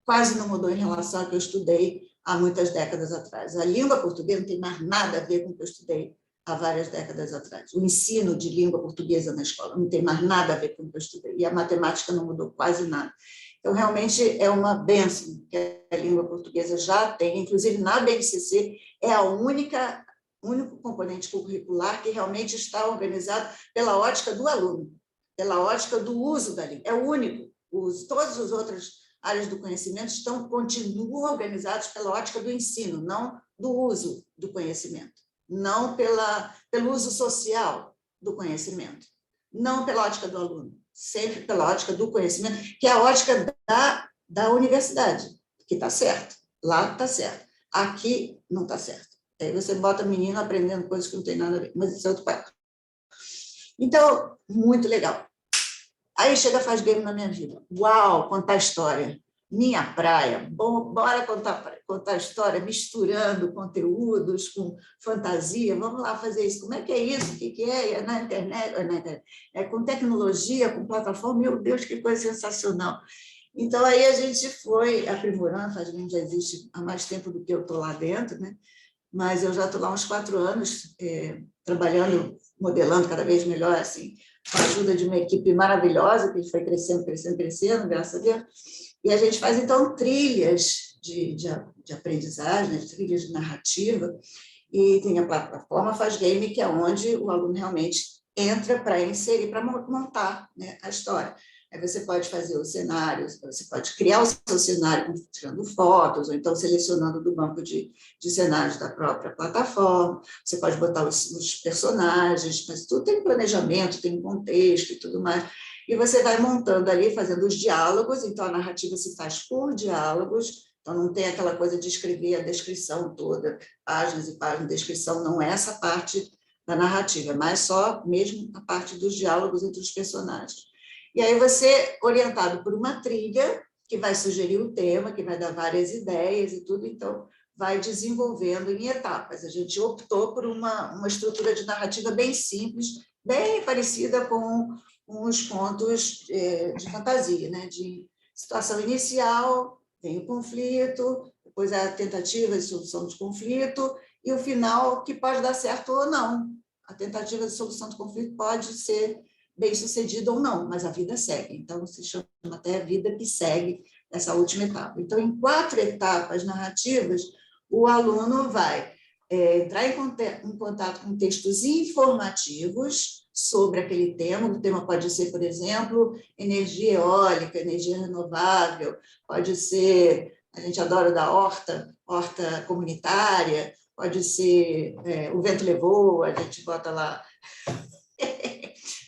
quase não mudou em relação ao que eu estudei há muitas décadas atrás. A língua portuguesa não tem mais nada a ver com o que eu estudei há várias décadas atrás. O ensino de língua portuguesa na escola não tem mais nada a ver com o que eu estudei. E a matemática não mudou quase nada. Então, realmente, é uma bênção que a língua portuguesa já tem. Inclusive, na BNCC, é o único componente curricular que realmente está organizado pela ótica do aluno, pela ótica do uso da língua. É o único. Todos os outros áreas do conhecimento continuam organizados pela ótica do ensino, não do uso do conhecimento, não pelo uso social do conhecimento, não pela ótica do aluno, sempre pela ótica do conhecimento, que é a ótica da universidade, que está certo, lá está certo, aqui não está certo. Aí você bota menino aprendendo coisas que não tem nada a ver, mas isso é outro papo. Então, muito legal. Aí chega Faz Game na minha vida. Uau, contar história. Minha praia. Bom, bora contar história, misturando conteúdos com fantasia. Vamos lá fazer isso. Como é que é isso? O que é? É na internet, com tecnologia, com plataforma. Meu Deus, que coisa sensacional. Então, aí a gente foi aprimorando. Faz Game já existe há mais tempo do que eu estou lá dentro, né? Mas eu já estou lá há uns 4 anos, trabalhando, modelando cada vez melhor, assim, com a ajuda de uma equipe maravilhosa, que foi crescendo, graças a Deus. E a gente faz, então, trilhas de aprendizagem, trilhas de narrativa, e tem a plataforma Faz Game, que é onde o aluno realmente entra para inserir, para montar, né, a história. Aí você pode fazer os cenários, você pode criar o seu cenário tirando fotos, ou então selecionando do banco de cenários da própria plataforma, você pode botar os personagens, mas tudo tem planejamento, tem contexto e tudo mais, e você vai montando ali, fazendo os diálogos, então a narrativa se faz por diálogos, então não tem aquela coisa de escrever a descrição toda, páginas e páginas de descrição, não é essa parte da narrativa, mas só mesmo a parte dos diálogos entre os personagens. E aí você, orientado por uma trilha, que vai sugerir o tema, que vai dar várias ideias e tudo, então vai desenvolvendo em etapas. A gente optou por uma estrutura de narrativa bem simples, bem parecida com uns contos de fantasia, né? De situação inicial, tem o conflito, depois a tentativa de solução de conflito, e o final que pode dar certo ou não. A tentativa de solução do conflito pode ser bem-sucedido ou não, mas a vida segue. Então, se chama até a vida que segue essa última etapa. Então, em 4 etapas narrativas, o aluno vai entrar em contato com textos informativos sobre aquele tema. O tema pode ser, por exemplo, energia eólica, energia renovável, pode ser, a gente adora da horta comunitária, pode ser o vento levou, a gente bota lá...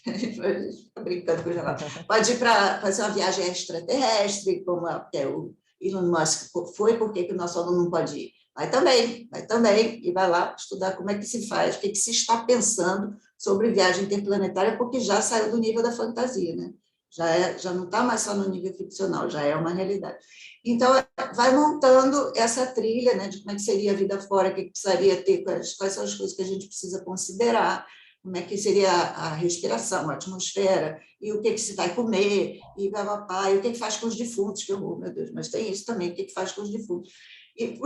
Estou brincando com o Jornal. Pode ir para fazer uma viagem extraterrestre, como o Elon Musk foi, por que o nosso aluno não pode ir? Vai também, e vai lá estudar como é que se faz, o que se está pensando sobre viagem interplanetária, porque já saiu do nível da fantasia, né? Já não está mais só no nível ficcional, já é uma realidade. Então, vai montando essa trilha, né, de como é que seria a vida fora, o que precisaria ter, quais são as coisas que a gente precisa considerar, como é que seria a respiração, a atmosfera, e o que se vai comer, e papapá, e o que faz com os defuntos, que meu Deus, mas tem isso também, o que faz com os defuntos, e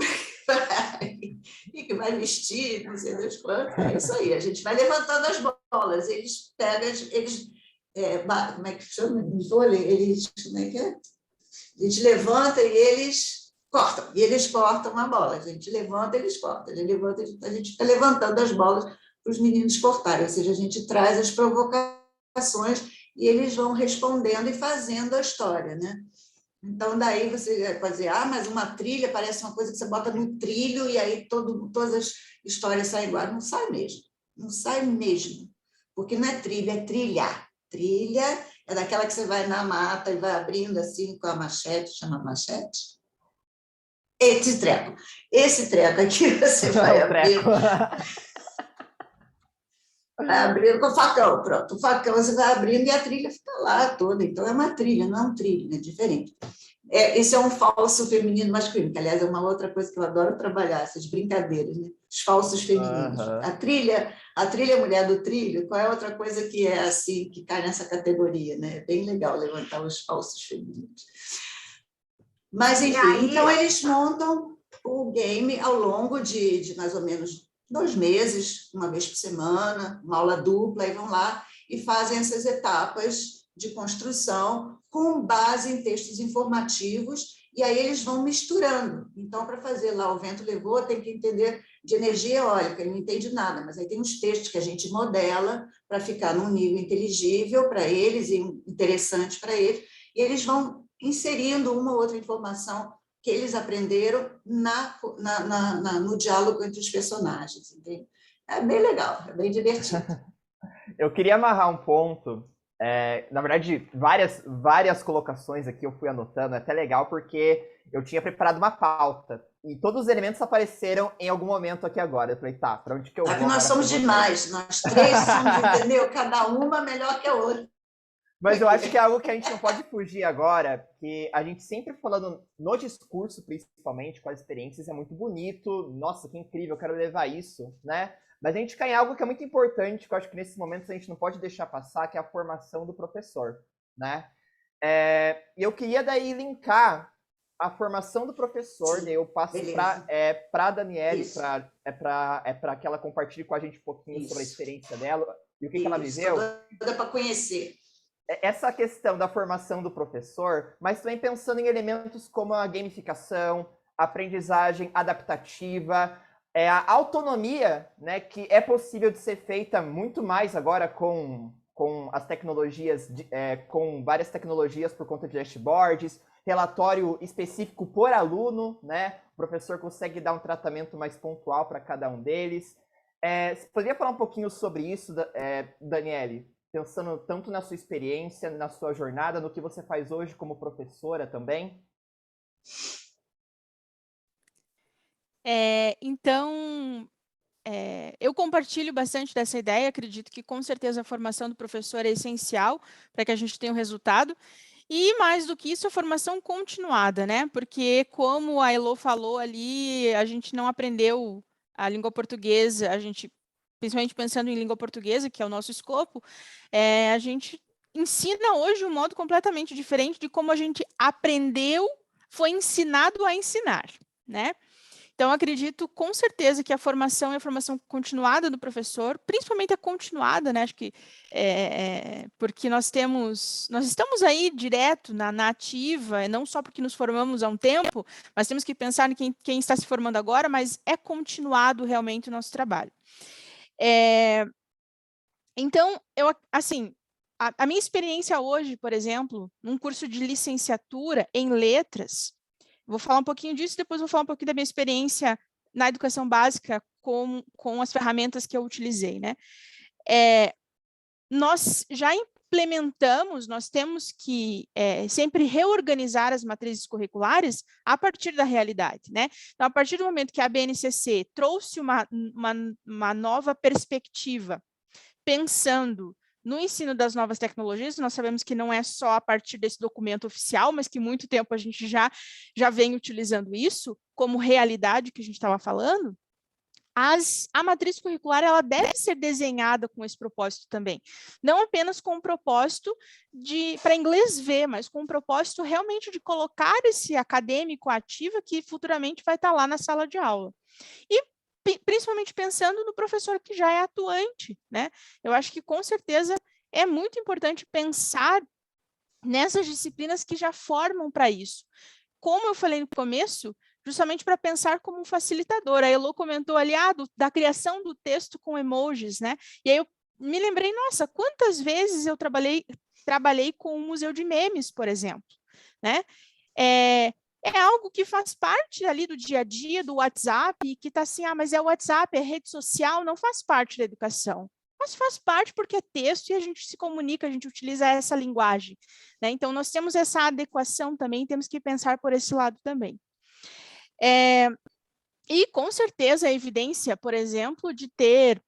que vai vestir, não sei das quantas, é isso aí, a gente vai levantando as bolas, eles pegam, como é que chama? Como é que é? A gente levanta e eles cortam a bola, a gente levanta, eles cortam, a gente fica levantando as bolas para os meninos cortarem, ou seja, a gente traz as provocações e eles vão respondendo e fazendo a história, né? Então, daí você vai dizer, mas uma trilha parece uma coisa que você bota no trilho e aí todas as histórias saem igual. Não sai mesmo, porque não é trilha, é trilhar. Trilha é daquela que você vai na mata e vai abrindo assim com a machete, chama machete? Esse treco aqui você vai abrir... Vai abrindo com o facão, pronto. O facão você vai abrindo e a trilha fica lá toda. Então, é uma trilha, não é um trilho, é diferente. Esse é um falso feminino masculino, que, aliás, é uma outra coisa que eu adoro trabalhar, essas brincadeiras, né? Os falsos femininos. A trilha mulher do trilho, qual é outra coisa que é assim, que cai nessa categoria, né? É bem legal levantar os falsos femininos. Mas, enfim, então eles montam o game ao longo de mais ou menos 2 meses, uma vez por semana, uma aula dupla, e vão lá e fazem essas etapas de construção com base em textos informativos, e aí eles vão misturando. Então, para fazer lá o vento levou, tem que entender de energia eólica, ele não entende nada, mas aí tem uns textos que a gente modela para ficar num nível inteligível para eles e interessante para eles, e eles vão inserindo uma ou outra informação que eles aprenderam no diálogo entre os personagens. Entende? É bem legal, é bem divertido. Eu queria amarrar um ponto, na verdade, várias colocações aqui eu fui anotando, é até legal porque eu tinha preparado uma pauta e todos os elementos apareceram em algum momento aqui agora. Eu falei, tá, para onde que eu vou? Nós somos demais, nós três somos, entendeu? Cada uma melhor que a outra. Mas eu acho que é algo que a gente não pode fugir agora, que a gente sempre falando no discurso, principalmente, com as experiências, é muito bonito, nossa, que incrível, eu quero levar isso, né? Mas a gente cai em algo que é muito importante, que eu acho que nesses momentos a gente não pode deixar passar, que é a formação do professor, né? E eu queria daí linkar a formação do professor, daí eu passo para a Daniele, para que ela compartilhe com a gente um pouquinho sobre a experiência dela e o que ela viveu. Dá para conhecer. Essa questão da formação do professor, mas também pensando em elementos como a gamificação, a aprendizagem adaptativa, a autonomia, né, que é possível de ser feita muito mais agora com as tecnologias, com várias tecnologias por conta de dashboards, relatório específico por aluno, né? O professor consegue dar um tratamento mais pontual para cada um deles. Você poderia falar um pouquinho sobre isso, Daniele? Pensando tanto na sua experiência, na sua jornada, no que você faz hoje como professora também? Então, eu compartilho bastante dessa ideia, acredito que com certeza a formação do professor é essencial para que a gente tenha um resultado. E mais do que isso, a formação continuada, né? Porque como a Elo falou ali, a gente não aprendeu a língua portuguesa, principalmente pensando em língua portuguesa, que é o nosso escopo, a gente ensina hoje um modo completamente diferente de como a gente aprendeu, foi ensinado a ensinar, né? Então, acredito com certeza que a formação é a formação continuada do professor, principalmente a continuada, né? Acho que porque nós estamos aí direto na ativa, não só porque nos formamos há um tempo, mas temos que pensar em quem está se formando agora, mas é continuado realmente o nosso trabalho. Então, a minha experiência hoje, por exemplo, num curso de licenciatura em letras, vou falar um pouquinho disso, depois vou falar um pouquinho da minha experiência na educação básica com as ferramentas que eu utilizei, né? Nós já implementamos, nós temos que sempre reorganizar as matrizes curriculares a partir da realidade, né? Então, a partir do momento que a BNCC trouxe uma nova perspectiva, pensando no ensino das novas tecnologias, nós sabemos que não é só a partir desse documento oficial, mas que muito tempo a gente já vem utilizando isso como realidade que a gente estava falando. A matriz curricular ela deve ser desenhada com esse propósito também. Não apenas com o propósito para inglês ver, mas com o propósito realmente de colocar esse acadêmico ativo que futuramente vai estar lá na sala de aula. E principalmente pensando no professor que já é atuante, né? Eu acho que com certeza é muito importante pensar nessas disciplinas que já formam para isso. Como eu falei no começo, justamente para pensar como um facilitador. A Elo comentou ali da criação do texto com emojis, né? E aí eu me lembrei, nossa, quantas vezes eu trabalhei com um museu de memes, por exemplo, né? É algo que faz parte ali do dia a dia, do WhatsApp, e que está assim, mas é o WhatsApp, é rede social, não faz parte da educação. Mas faz parte porque é texto e a gente se comunica, a gente utiliza essa linguagem, né? Então, nós temos essa adequação também, temos que pensar por esse lado também. E, com certeza, a evidência, por exemplo, de ter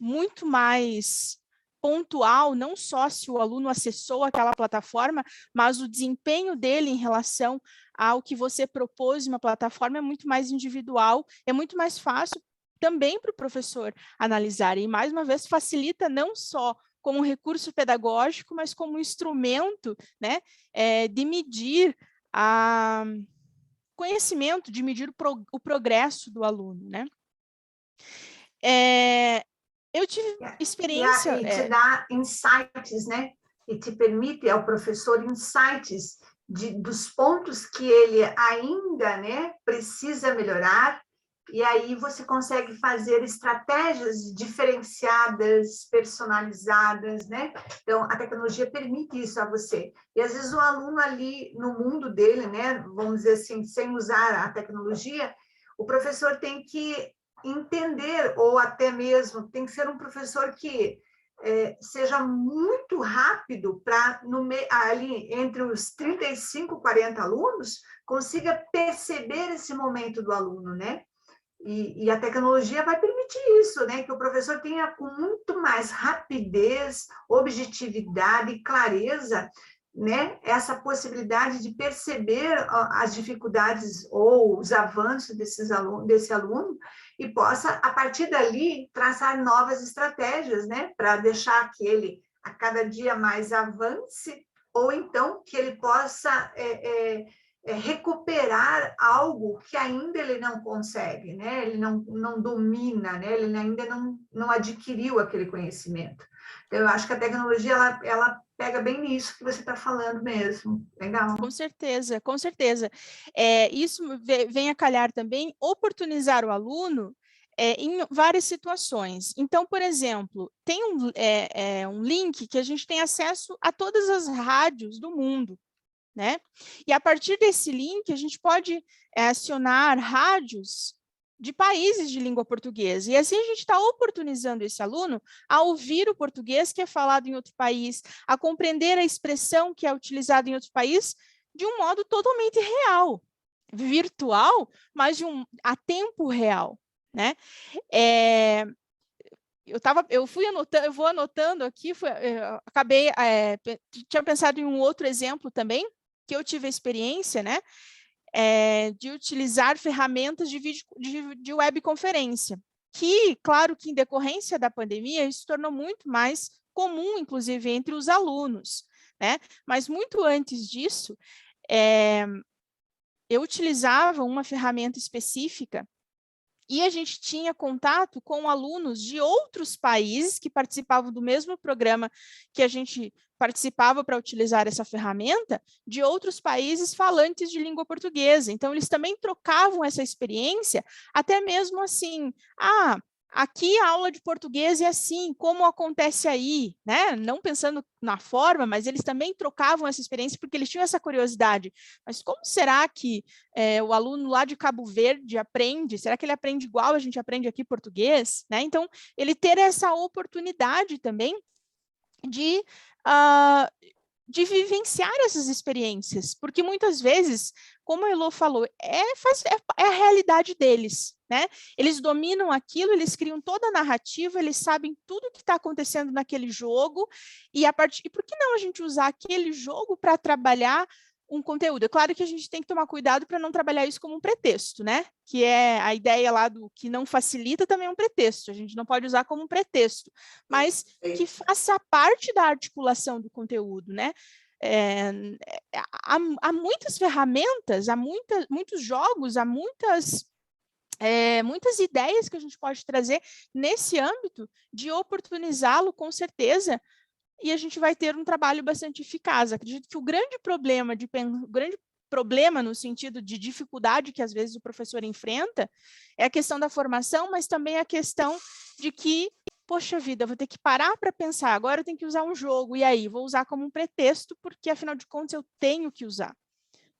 muito mais pontual, não só se o aluno acessou aquela plataforma, mas o desempenho dele em relação ao que você propôs em uma plataforma é muito mais individual, é muito mais fácil também para o professor analisar. E, mais uma vez, facilita não só como um recurso pedagógico, mas como um instrumento, né, de medir conhecimento, de medir o progresso do aluno, né? Eu tive experiência... E te dá insights, né? E te permite ao professor insights dos pontos que ele ainda, né, precisa melhorar, E aí você consegue fazer estratégias diferenciadas, personalizadas, né? Então, a tecnologia permite isso a você. E, às vezes, o aluno ali no mundo dele, né? Vamos dizer assim, sem usar a tecnologia, o professor tem que entender, ou até mesmo tem que ser um professor que seja muito rápido para, ali entre os 35 e 40 alunos, consiga perceber esse momento do aluno, né? E a tecnologia vai permitir isso, né? Que o professor tenha com muito mais rapidez, objetividade e clareza, né? Essa possibilidade de perceber as dificuldades ou os avanços desse aluno e possa, a partir dali, traçar novas estratégias, né? Para deixar que ele, a cada dia mais avance, ou então que ele possa recuperar algo que ainda ele não consegue, né? Ele não domina, né? Ele ainda não adquiriu aquele conhecimento. Então, eu acho que a tecnologia, ela pega bem nisso que você está falando mesmo. Legal. Com certeza, com certeza. Isso vem a calhar também oportunizar o aluno em várias situações. Então, por exemplo, tem um link que a gente tem acesso a todas as rádios do mundo, né? E a partir desse link, a gente pode acionar rádios de países de língua portuguesa. E assim a gente está oportunizando esse aluno a ouvir o português que é falado em outro país, a compreender a expressão que é utilizada em outro país de um modo totalmente real, virtual, mas a tempo real, né? Eu vou anotando aqui, acabei, tinha pensado em um outro exemplo também, que eu tive a experiência, né, de utilizar ferramentas de webconferência, que, claro que em decorrência da pandemia, isso se tornou muito mais comum, inclusive, entre os alunos, né, mas muito antes disso, eu utilizava uma ferramenta específica e a gente tinha contato com alunos de outros países que participavam do mesmo programa que a gente participava para utilizar essa ferramenta, de outros países falantes de língua portuguesa. Então, eles também trocavam essa experiência, até mesmo assim, aqui a aula de português é assim, como acontece aí, né? Não pensando na forma, mas eles também trocavam essa experiência porque eles tinham essa curiosidade. Mas como será que o aluno lá de Cabo Verde aprende? Será que ele aprende igual a gente aprende aqui português? Né? Então, ele ter essa oportunidade também de vivenciar essas experiências, porque muitas vezes, como a Elô falou, é a realidade deles, né? Eles dominam aquilo, eles criam toda a narrativa, eles sabem tudo o que está acontecendo naquele jogo, e por que não a gente usar aquele jogo para trabalhar um conteúdo? É claro que a gente tem que tomar cuidado para não trabalhar isso como um pretexto, né? Que é a ideia lá do que não facilita também é um pretexto, a gente não pode usar como um pretexto, mas que faça parte da articulação do conteúdo, né? Há muitas ferramentas, há muitos jogos, há muitas ideias que a gente pode trazer nesse âmbito de oportunizá-lo, com certeza, e a gente vai ter um trabalho bastante eficaz. Acredito que o grande problema no sentido de dificuldade que às vezes o professor enfrenta é a questão da formação, mas também a questão de que, poxa vida, eu vou ter que parar para pensar, agora eu tenho que usar um jogo, e aí? Vou usar como um pretexto, porque afinal de contas eu tenho que usar.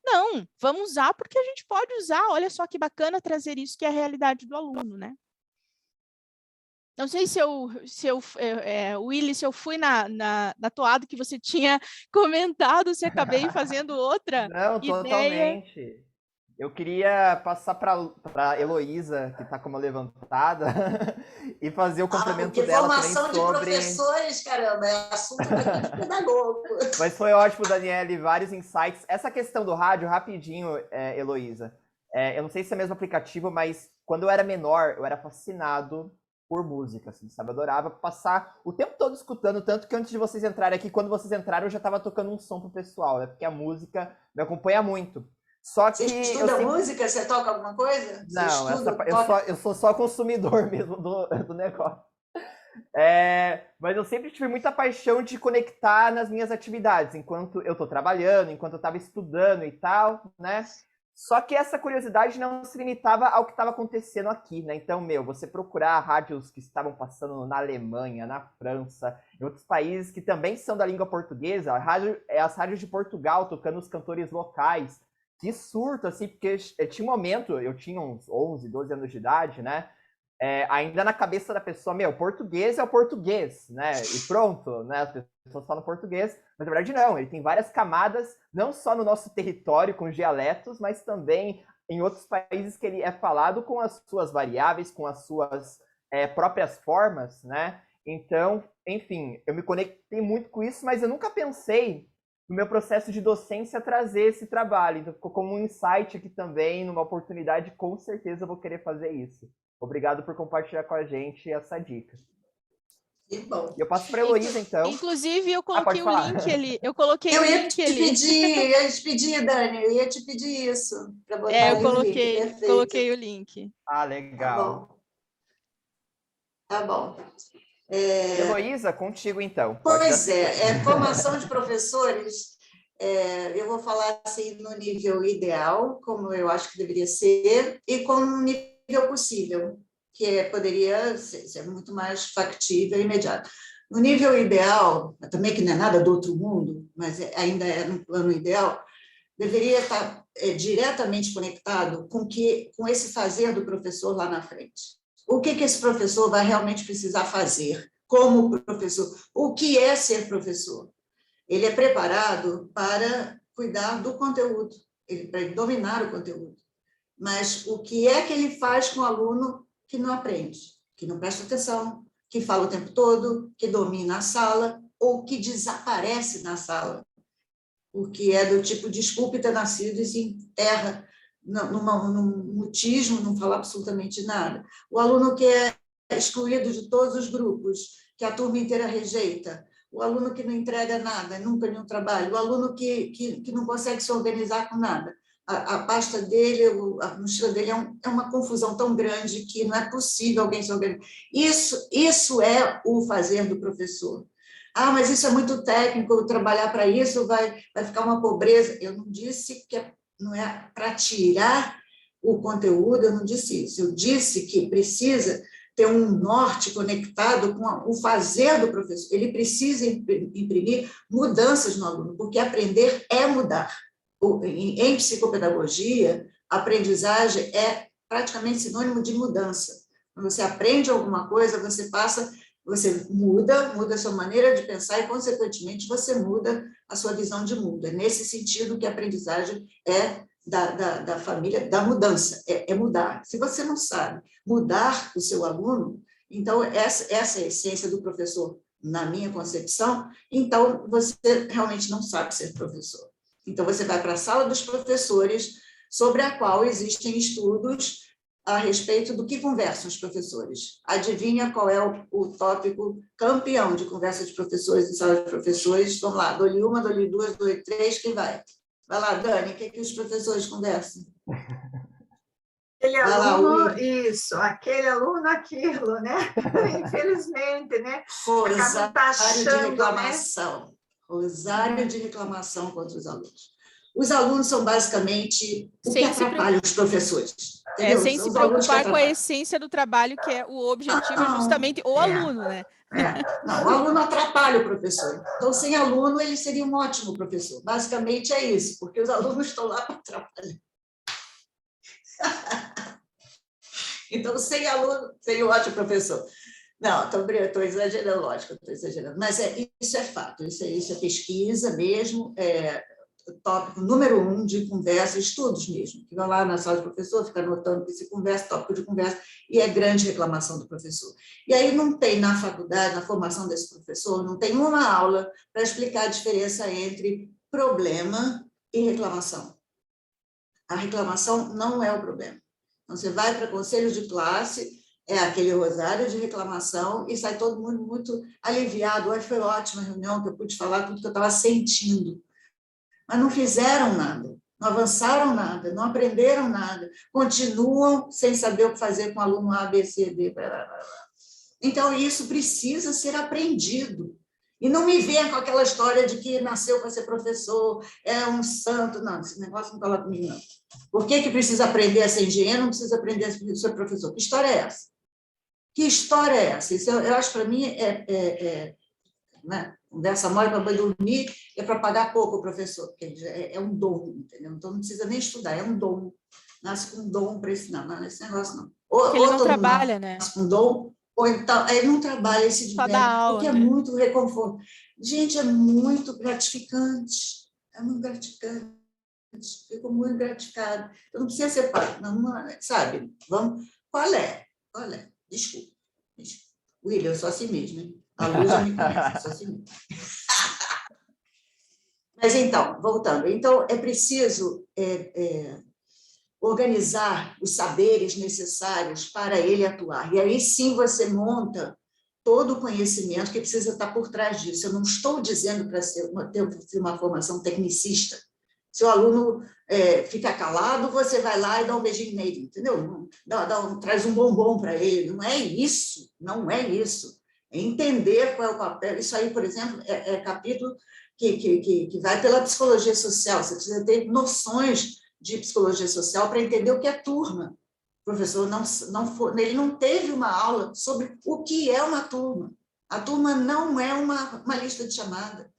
Não, vamos usar porque a gente pode usar, olha só que bacana trazer isso que é a realidade do aluno, né? Não sei Willy, se eu fui na toada que você tinha comentado, se acabei fazendo outra Não, ideia. totalmente. Eu queria passar para Heloísa, que está com uma levantada, e fazer o complemento dela também sobre... Formação de professores, caramba, é assunto de pedagogo. Mas foi ótimo, Daniele, vários insights. Essa questão do rádio, rapidinho, Heloísa. Eu não sei se é o mesmo aplicativo, mas quando eu era menor, eu era fascinado por música, assim, sabe? Eu adorava passar o tempo todo escutando, tanto que antes de vocês entrarem aqui, quando vocês entraram, eu já estava tocando um som pro pessoal, né? Porque a música me acompanha muito. Só que você estuda música? Você toca alguma coisa? Não, eu sou só consumidor mesmo do negócio. Mas eu sempre tive muita paixão de conectar nas minhas atividades, enquanto eu estou trabalhando, enquanto eu estava estudando e tal, né? Só que essa curiosidade não se limitava ao que estava acontecendo aqui, né? Então, você procurar rádios que estavam passando na Alemanha, na França, em outros países que também são da língua portuguesa, as rádios de Portugal tocando os cantores locais. Que surto, assim, porque tinha um momento, eu tinha uns 11, 12 anos de idade, né? Ainda na cabeça da pessoa, português é o português, né? E pronto, né? As pessoas falam português, mas na verdade não, ele tem várias camadas, não só no nosso território com os dialetos, mas também em outros países que ele é falado com as suas variáveis, com as suas próprias formas, né? Então, enfim, eu me conectei muito com isso, mas eu nunca pensei no meu processo de docência trazer esse trabalho. Então ficou como um insight aqui também, numa oportunidade, com certeza eu vou querer fazer isso. Obrigado por compartilhar com a gente essa dica. Que bom. E eu passo para a Heloísa, então. Inclusive, eu coloquei o link ali. Eu coloquei o link ali. Eu ia te pedir, Dani, eu ia te pedir isso, para botar eu coloquei, o link. Coloquei o link. Ah, legal. Tá bom. Heloísa, contigo, então. Pois formação de professores, eu vou falar assim no nível ideal, como eu acho que deveria ser, e como no nível possível, que poderia ser muito mais factível e imediato. No nível ideal, também que não é nada do outro mundo, mas ainda é no plano ideal, deveria estar diretamente conectado com esse fazer do professor lá na frente. O que esse professor vai realmente precisar fazer como professor? O que é ser professor? Ele é preparado para cuidar do conteúdo, para dominar o conteúdo. Mas o que é que ele faz com o aluno que não aprende, que não presta atenção, que fala o tempo todo, que domina a sala ou que desaparece na sala? Porque é do tipo, desculpe ter nascido e se enterra num mutismo, não fala absolutamente nada. O aluno que é excluído de todos os grupos, que a turma inteira rejeita, o aluno que não entrega nada, nunca nenhum trabalho, o aluno que não consegue se organizar com nada. A pasta dele, a mochila dele é uma confusão tão grande que não é possível alguém se organizar. Isso é o fazer do professor. Ah, mas isso é muito técnico, trabalhar para isso vai ficar uma pobreza. Eu não disse que não é para tirar o conteúdo, eu não disse isso. Eu disse que precisa ter um norte conectado com o fazer do professor. Ele precisa imprimir mudanças no aluno, porque aprender é mudar. Em psicopedagogia, a aprendizagem é praticamente sinônimo de mudança. Quando você aprende alguma coisa, você muda a sua maneira de pensar e, consequentemente, você muda a sua visão de mundo. É nesse sentido que a aprendizagem é da família da mudança, é mudar. Se você não sabe mudar o seu aluno, então essa é a essência do professor, na minha concepção, então você realmente não sabe ser professor. Então você vai para a sala dos professores, sobre a qual existem estudos a respeito do que conversam os professores. Adivinha qual é o tópico campeão de conversa de professores em sala de professores? Vamos lá, dou-lhe uma, dou-lhe duas, dou-lhe três, quem vai? Vai lá, Dani, o que é que os professores conversam? Aquele aluno, isso, aquele aluno, aquilo, né? Infelizmente, né? Rosário de reclamação. Né? Rosário de reclamação contra os alunos. Os alunos são basicamente o que atrapalha os professores. Sem se preocupar com a essência do trabalho, que é o objetivo, justamente o aluno, né? Não, o aluno atrapalha o professor. Então, sem aluno, ele seria um ótimo professor. Basicamente é isso, porque os alunos estão lá para atrapalhar. Então, sem aluno, seria um ótimo professor. Não, estou exagerando, lógico, estou exagerando. Mas isso é fato, isso é pesquisa mesmo, tópico número 1 de conversa, estudos mesmo, que vai lá na sala do professor, fica anotando que se conversa, tópico de conversa, e é grande reclamação do professor. E aí não tem na faculdade, na formação desse professor, não tem uma aula para explicar a diferença entre problema e reclamação. A reclamação não é o problema. Então, você vai para conselho de classe, é aquele rosário de reclamação, e sai todo mundo muito aliviado. Hoje foi ótima a reunião, que eu pude falar tudo que eu estava sentindo. Mas não fizeram nada, não avançaram nada, não aprenderam nada, continuam sem saber o que fazer com o aluno A, B, C, D. Blá, blá, blá. Então, isso precisa ser aprendido. E não me venha com aquela história de que nasceu para ser professor, é um santo. Não, esse negócio não fala comigo, não. Por que precisa aprender a ser engenheiro, não precisa aprender a ser professor? Que história é essa? Que história é essa? Isso, eu acho, para mim, né? Conversa mole para dormir, é para pagar pouco o professor, porque é um dom, entendeu? Então, não precisa nem estudar, é um dom. Nasce com um dom para ensinar, não é esse negócio, não. Ou ele não todo trabalha, mundo né? nasce com dom, ou então, ele não trabalha, ele se diverte, aula, o que é né? muito reconforto. Gente, é muito gratificante, é muito gratificante, fico muito gratificado. Eu não precisa ser pai, não, sabe? Vamos, qual é? Desculpa. William, eu sou assim mesmo, hein? A Lu já me conhece, eu sou assim mesmo. Mas, então, voltando. Então, é preciso organizar os saberes necessários para ele atuar. E aí, sim, você monta todo o conhecimento que precisa estar por trás disso. Eu não estou dizendo para ter uma formação tecnicista. Se o aluno fica calado, você vai lá e dá um beijinho nele, entendeu? Traz um bombom para ele. Não é isso, não é isso. É entender qual é o papel. Isso aí, por exemplo, é capítulo que vai pela psicologia social. Você precisa ter noções de psicologia social para entender o que é turma. O professor ele não teve uma aula sobre o que é uma turma. A turma não é uma lista de chamada.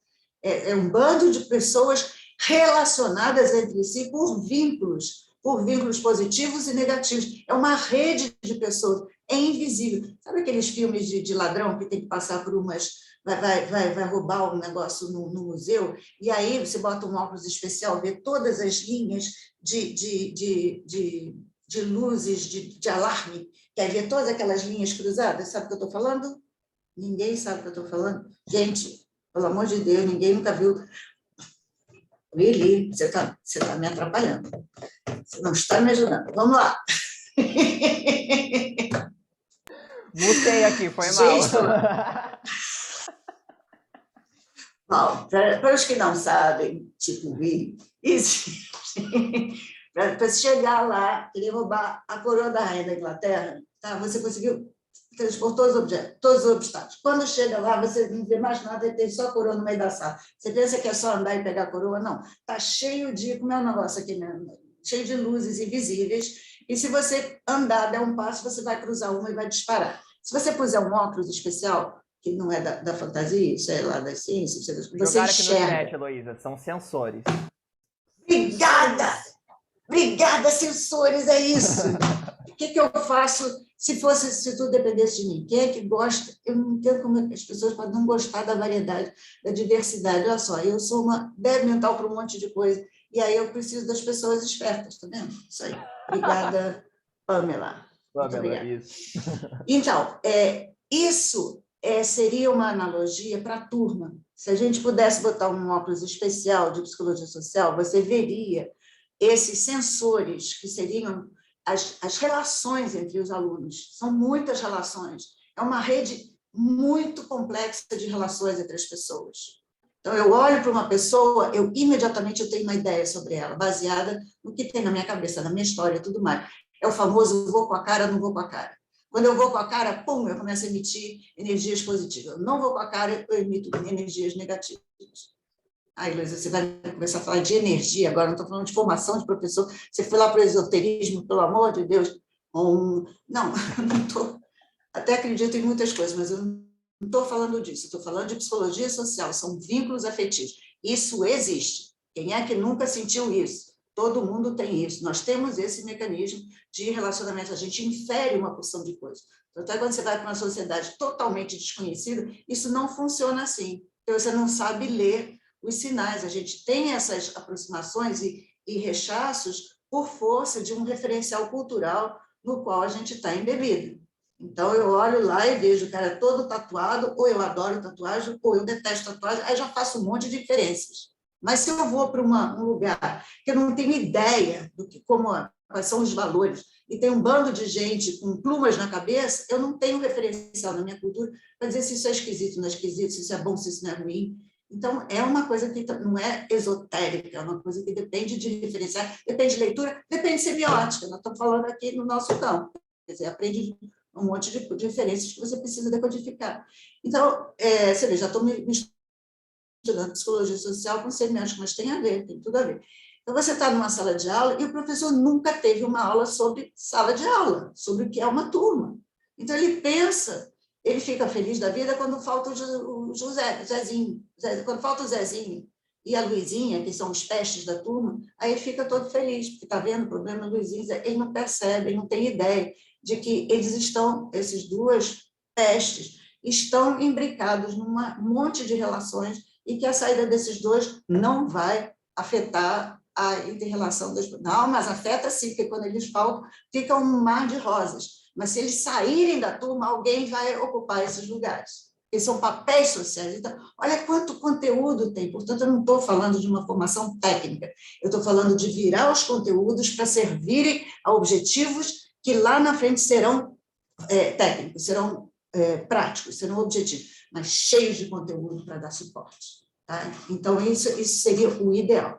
É um bando de pessoas relacionadas entre si por vínculos positivos e negativos. É uma rede de pessoas, é invisível. Sabe aqueles filmes de ladrão que tem que passar por umas... Vai roubar um negócio no museu, e aí você bota um óculos especial, vê todas as linhas de luzes, de alarme, quer ver todas aquelas linhas cruzadas? Sabe o que eu estou falando? Ninguém sabe o que eu estou falando? Gente, pelo amor de Deus, ninguém nunca viu. Willy, você tá me atrapalhando. Você não está me ajudando. Vamos lá. Mutei aqui, foi Gente, mal. Bom, para os que não sabem, tipo Willy, para chegar lá, querer roubar a coroa da rainha da Inglaterra, tá? Você conseguiu transpor todos os objetos, todos os obstáculos. Quando chega lá, você não vê mais nada e tem só a coroa no meio da sala. Você pensa que é só andar e pegar a coroa? Não. Está cheio de... Como é o negócio aqui mesmo? Cheio de luzes invisíveis. E se você andar, der um passo, você vai cruzar uma e vai disparar. Se você puser um óculos especial, que não é da fantasia, isso é lá das ciências, você Jogaram enxerga. aqui no chat, Heloísa, são sensores. Obrigada, sensores, é isso. O que eu faço se tudo dependesse de mim? Quem é que gosta? Eu não entendo como as pessoas podem não gostar da variedade, da diversidade. Olha só, eu sou uma débil mental para um monte de coisa, e aí eu preciso das pessoas espertas, tá vendo? Isso aí. Obrigada, Pamela. Muito obrigada. Isso. Então, isso seria uma analogia para a turma. Se a gente pudesse botar um óculos especial de psicologia social, você veria esses sensores, que seriam as relações entre os alunos. São muitas relações. É uma rede muito complexa de relações entre as pessoas. Então, eu olho para uma pessoa, imediatamente eu tenho uma ideia sobre ela, baseada no que tem na minha cabeça, na minha história e tudo mais. É o famoso vou com a cara, não vou com a cara. Quando eu vou com a cara, pum, eu começo a emitir energias positivas. Eu não vou com a cara, eu emito energias negativas. Aí, Luísa, você vai começar a falar de energia agora, não estou falando de formação de professor. Você foi lá para o esoterismo, pelo amor de Deus. Não, não estou. Até acredito em muitas coisas, mas eu não estou falando disso. Estou falando de psicologia social, são vínculos afetivos. Isso existe. Quem é que nunca sentiu isso? Todo mundo tem isso. Nós temos esse mecanismo de relacionamento. A gente infere uma porção de coisas. Até quando você vai para uma sociedade totalmente desconhecida, isso não funciona assim. Porque você não sabe ler os sinais. A gente tem essas aproximações e rechaços por força de um referencial cultural no qual a gente está embebido. Então, eu olho lá e vejo o cara todo tatuado, ou eu adoro tatuagem, ou eu detesto tatuagem, aí já faço um monte de diferenças. Mas se eu vou para um lugar que eu não tenho ideia quais são os valores, e tem um bando de gente com plumas na cabeça, eu não tenho referencial na minha cultura para dizer se isso é esquisito, não é esquisito, se isso é bom, se isso não é ruim. Então, é uma coisa que não é esotérica, é uma coisa que depende de referenciar, depende de leitura, depende de semiótica. Nós estamos falando aqui no nosso campo. Quer dizer, aprende um monte de diferenças que você precisa decodificar. Então, você vê, já estou me estudando psicologia social com semiótica, mas tem a ver, tem tudo a ver. Então, você está numa sala de aula e o professor nunca teve uma aula sobre sala de aula, sobre o que é uma turma. Então, ele pensa, ele fica feliz da vida quando falta o Zezinho, quando falta o Zezinho e a Luizinha, que são os pestes da turma, aí ele fica todo feliz, porque está vendo o problema do Luizinho, ele não percebe, ele não tem ideia de que eles estão, esses duas pestes, estão imbricados num monte de relações e que a saída desses dois não vai afetar a inter-relação das... Não, mas afeta sim, porque quando eles faltam, fica um mar de rosas. Mas se eles saírem da turma, alguém vai ocupar esses lugares. Eles são papéis sociais. Então, olha quanto conteúdo tem. Portanto, eu não estou falando de uma formação técnica. Eu estou falando de virar os conteúdos para servirem a objetivos que lá na frente serão técnicos, serão práticos, serão objetivos, mas cheios de conteúdo para dar suporte. Tá? Então, isso seria o ideal.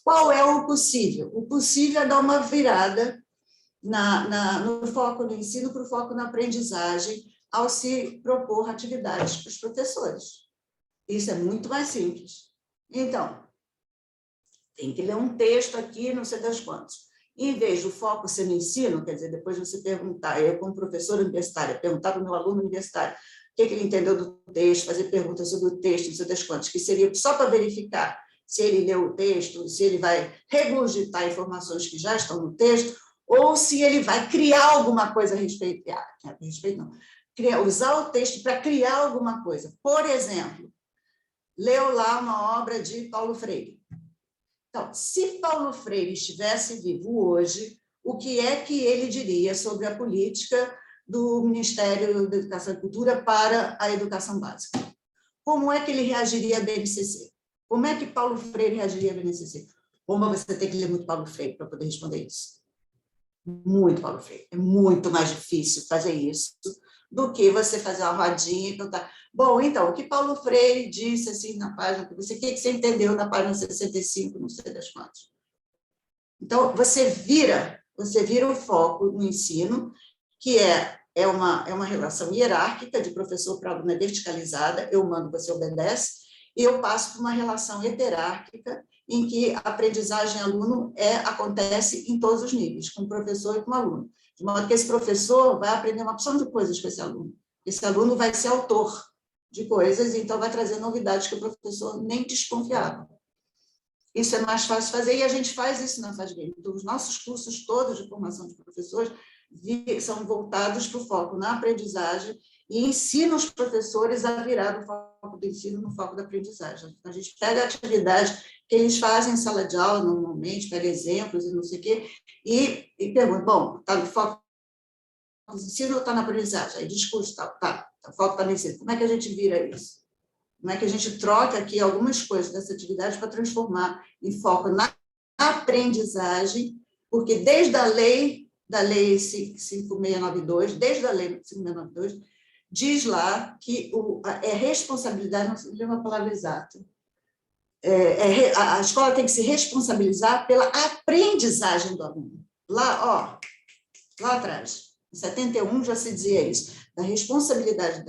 Qual é o possível? O possível é dar uma virada no foco no ensino para o foco na aprendizagem, ao se propor atividades para os professores. Isso é muito mais simples. Então, tem que ler um texto aqui, não sei das quantas. Em vez do foco ser no ensino, quer dizer, depois você perguntar, eu como professora universitária, perguntar para o meu aluno universitário o que ele entendeu do texto, fazer perguntas sobre o texto, não sei das quantas, que seria só para verificar se ele leu o texto, se ele vai regurgitar informações que já estão no texto, ou se ele vai criar alguma coisa a respeito não, usar o texto para criar alguma coisa. Por exemplo, leu lá uma obra de Paulo Freire. Então, se Paulo Freire estivesse vivo hoje, o que é que ele diria sobre a política do Ministério da Educação e Cultura para a educação básica? Como é que ele reagiria à BNCC? Como é que Paulo Freire reagiria à BNCC? Como você tem que ler muito Paulo Freire para poder responder isso? Muito Paulo Freire. É muito mais difícil fazer isso do que você fazer uma rodinha e perguntar, bom, então, o que Paulo Freire disse assim na página, o que você entendeu na página 65, não sei das quantas. Então, você vira o foco no ensino, que é uma relação hierárquica de professor para aluno verticalizada, eu mando, você obedece, e eu passo para uma relação heterárquica, em que a aprendizagem aluno acontece em todos os níveis, com o professor e com o aluno. De modo que esse professor vai aprender uma opção de coisas com esse aluno. Esse aluno vai ser autor de coisas, então vai trazer novidades que o professor nem desconfiava. Isso é mais fácil de fazer, e a gente faz isso na FASGame. Então, os nossos cursos todos de formação de professores são voltados para o foco na aprendizagem e ensina os professores a virar do foco do ensino no foco da aprendizagem. A gente pega a atividade que eles fazem em sala de aula, normalmente, pega exemplos e não sei o quê, e pergunta, bom, está no foco do ensino ou está na aprendizagem? Aí discurso, tá, o foco está no ensino. Como é que a gente vira isso? Como é que a gente troca aqui algumas coisas dessa atividade para transformar em foco na aprendizagem? Porque desde a lei 5692, desde a lei 5692, diz lá que responsabilidade, não sei a palavra exata, a escola tem que se responsabilizar pela aprendizagem do aluno. Lá atrás, em 71 já se dizia isso, da responsabilidade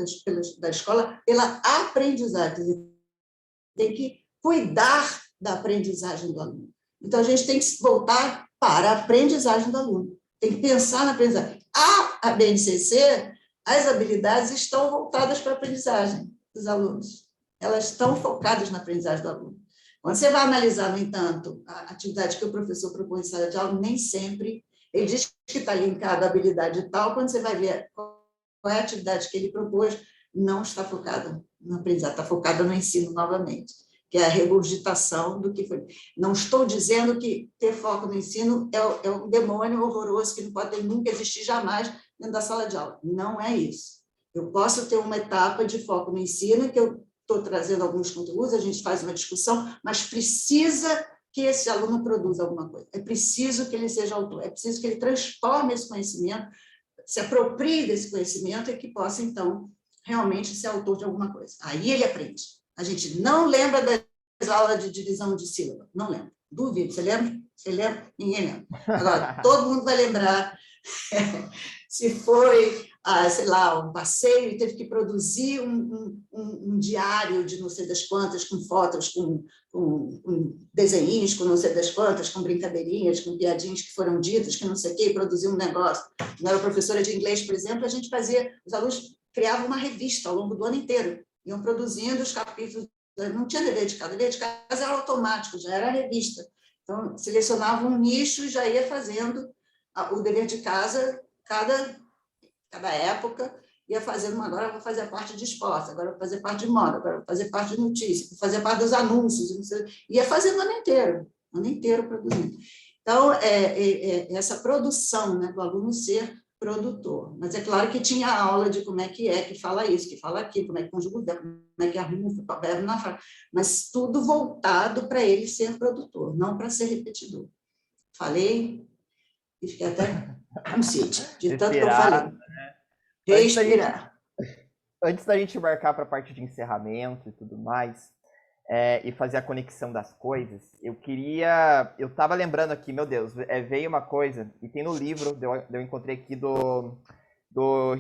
da escola pela aprendizagem. Tem que cuidar da aprendizagem do aluno. Então, a gente tem que voltar para a aprendizagem do aluno. Tem que pensar na aprendizagem. A BNCC, as habilidades estão voltadas para a aprendizagem dos alunos. Elas estão focadas na aprendizagem do aluno. Quando você vai analisar, no entanto, a atividade que o professor propõe em sala de aula, nem sempre ele diz que está linkado à habilidade tal, quando você vai ver qual é a atividade que ele propôs, não está focada no aprendizado, está focada no ensino novamente, que é a regurgitação do que foi. Não estou dizendo que ter foco no ensino é um demônio horroroso que não pode nunca existir jamais dentro da sala de aula. Não é isso. Eu posso ter uma etapa de foco no ensino, que eu estou trazendo alguns conteúdos, a gente faz uma discussão, mas precisa que esse aluno produza alguma coisa. É preciso que ele seja autor, é preciso que ele transforme esse conhecimento, se aproprie desse conhecimento e que possa, então, realmente ser autor de alguma coisa. Aí ele aprende. A gente não lembra das aulas de divisão de sílaba, não lembra. Duvido. Você lembra? Você lembra? Ninguém lembra. Agora, todo mundo vai lembrar se foi sei lá, um passeio e teve que produzir um diário de não sei das quantas, com fotos, com desenhinhos, com não sei das quantas, com brincadeirinhas, com piadinhas que foram ditas, que não sei o quê, e produzir um negócio. Quando eu era professora de inglês, por exemplo, a gente fazia, os alunos criavam uma revista ao longo do ano inteiro, iam produzindo os capítulos, não tinha dever de casa era automático, já era a revista. Então, selecionava um nicho e já ia fazendo o dever de casa, cada época, ia fazendo, agora eu vou fazer a parte de esporte, agora eu vou fazer parte de moda, agora eu vou fazer parte de notícia, vou fazer parte dos anúncios, ia fazendo o ano inteiro produzindo. Então, essa produção, né, do aluno ser produtor. Mas é claro que tinha aula de como é que fala isso, que fala aquilo, como é que conjuga o verbo, como é que arruma o verbo na frase, mas tudo voltado para ele ser produtor, não para ser repetidor. Falei e fiquei até com sede, de tanto que eu falei. Respirar. Antes da gente embarcar para a parte de encerramento e tudo mais, e fazer a conexão das coisas, eu estava lembrando aqui, meu Deus, veio uma coisa, e tem no livro, eu encontrei aqui do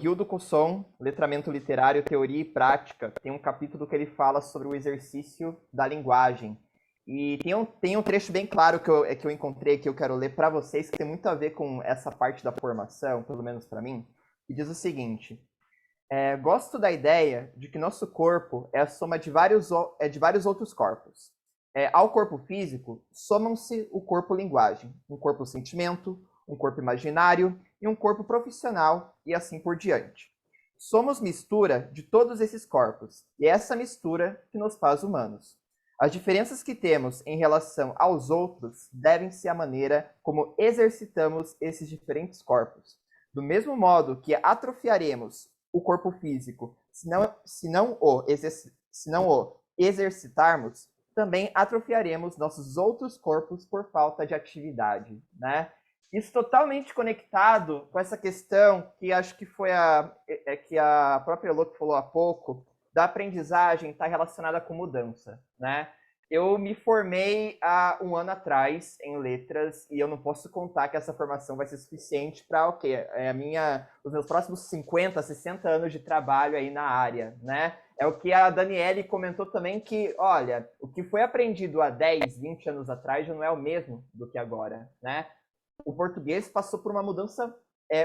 Hildo Cusson, Letramento Literário, Teoria e Prática, tem um capítulo que ele fala sobre o exercício da linguagem. E tem um trecho bem claro que eu encontrei, que eu quero ler para vocês, que tem muito a ver com essa parte da formação, pelo menos para mim, que diz o seguinte: gosto da ideia de que nosso corpo é a soma de vários outros corpos. Ao corpo físico, somam-se o corpo-linguagem, um corpo-sentimento, um corpo imaginário e um corpo profissional, e assim por diante. Somos mistura de todos esses corpos, e é essa mistura que nos faz humanos. As diferenças que temos em relação aos outros devem-se à maneira como exercitamos esses diferentes corpos. Do mesmo modo que atrofiaremos o corpo físico se não o exercitarmos, também atrofiaremos nossos outros corpos por falta de atividade, né? Isso totalmente conectado com essa questão que acho que foi que a própria Elô falou há pouco, da aprendizagem está relacionada com mudança, né? Eu me formei há um ano atrás em letras e eu não posso contar que essa formação vai ser suficiente para os meus próximos 50, 60 anos de trabalho aí na área, né? É o que a Daniele comentou também, que, olha, o que foi aprendido há 10, 20 anos atrás já não é o mesmo do que agora, né? O português passou por uma mudança,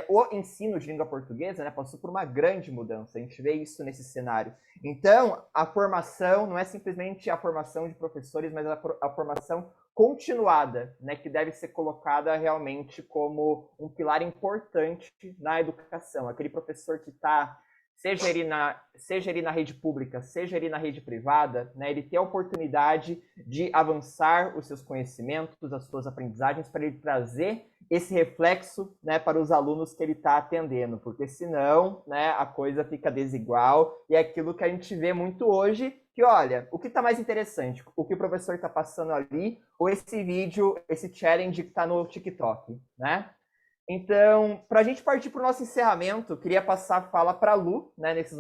o ensino de língua portuguesa, né, passou por uma grande mudança, a gente vê isso nesse cenário. Então, a formação não é simplesmente a formação de professores, mas a formação continuada, né, que deve ser colocada realmente como um pilar importante na educação. Aquele professor que está, seja ele na rede pública, seja ele na rede privada, né, ele tem a oportunidade de avançar os seus conhecimentos, as suas aprendizagens, para ele trazer esse reflexo, né, para os alunos que ele está atendendo, porque senão, né, a coisa fica desigual, e é aquilo que a gente vê muito hoje, que olha, o que está mais interessante, o que o professor está passando ali, ou esse vídeo, esse challenge que está no TikTok, né? Então, para a gente partir para o nosso encerramento, queria passar a fala para a Lu, né, nesses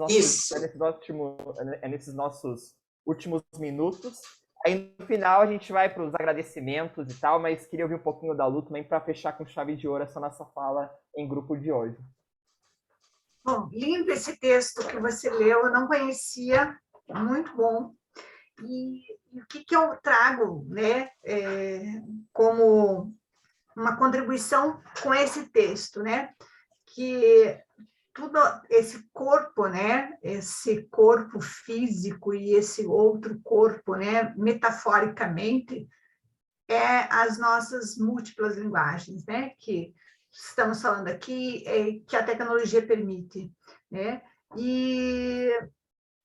nossos últimos minutos. Aí, no final, a gente vai para os agradecimentos e tal, mas queria ouvir um pouquinho da Lu também para fechar com chave de ouro essa nossa fala em grupo de hoje. Bom, lindo esse texto que você leu, eu não conhecia, muito bom. E o que eu trago, né, como uma contribuição com esse texto, né? Que tudo esse corpo, né? Esse corpo físico e esse outro corpo, né? Metaforicamente, as nossas múltiplas linguagens, né? Que estamos falando aqui, que a tecnologia permite, né? E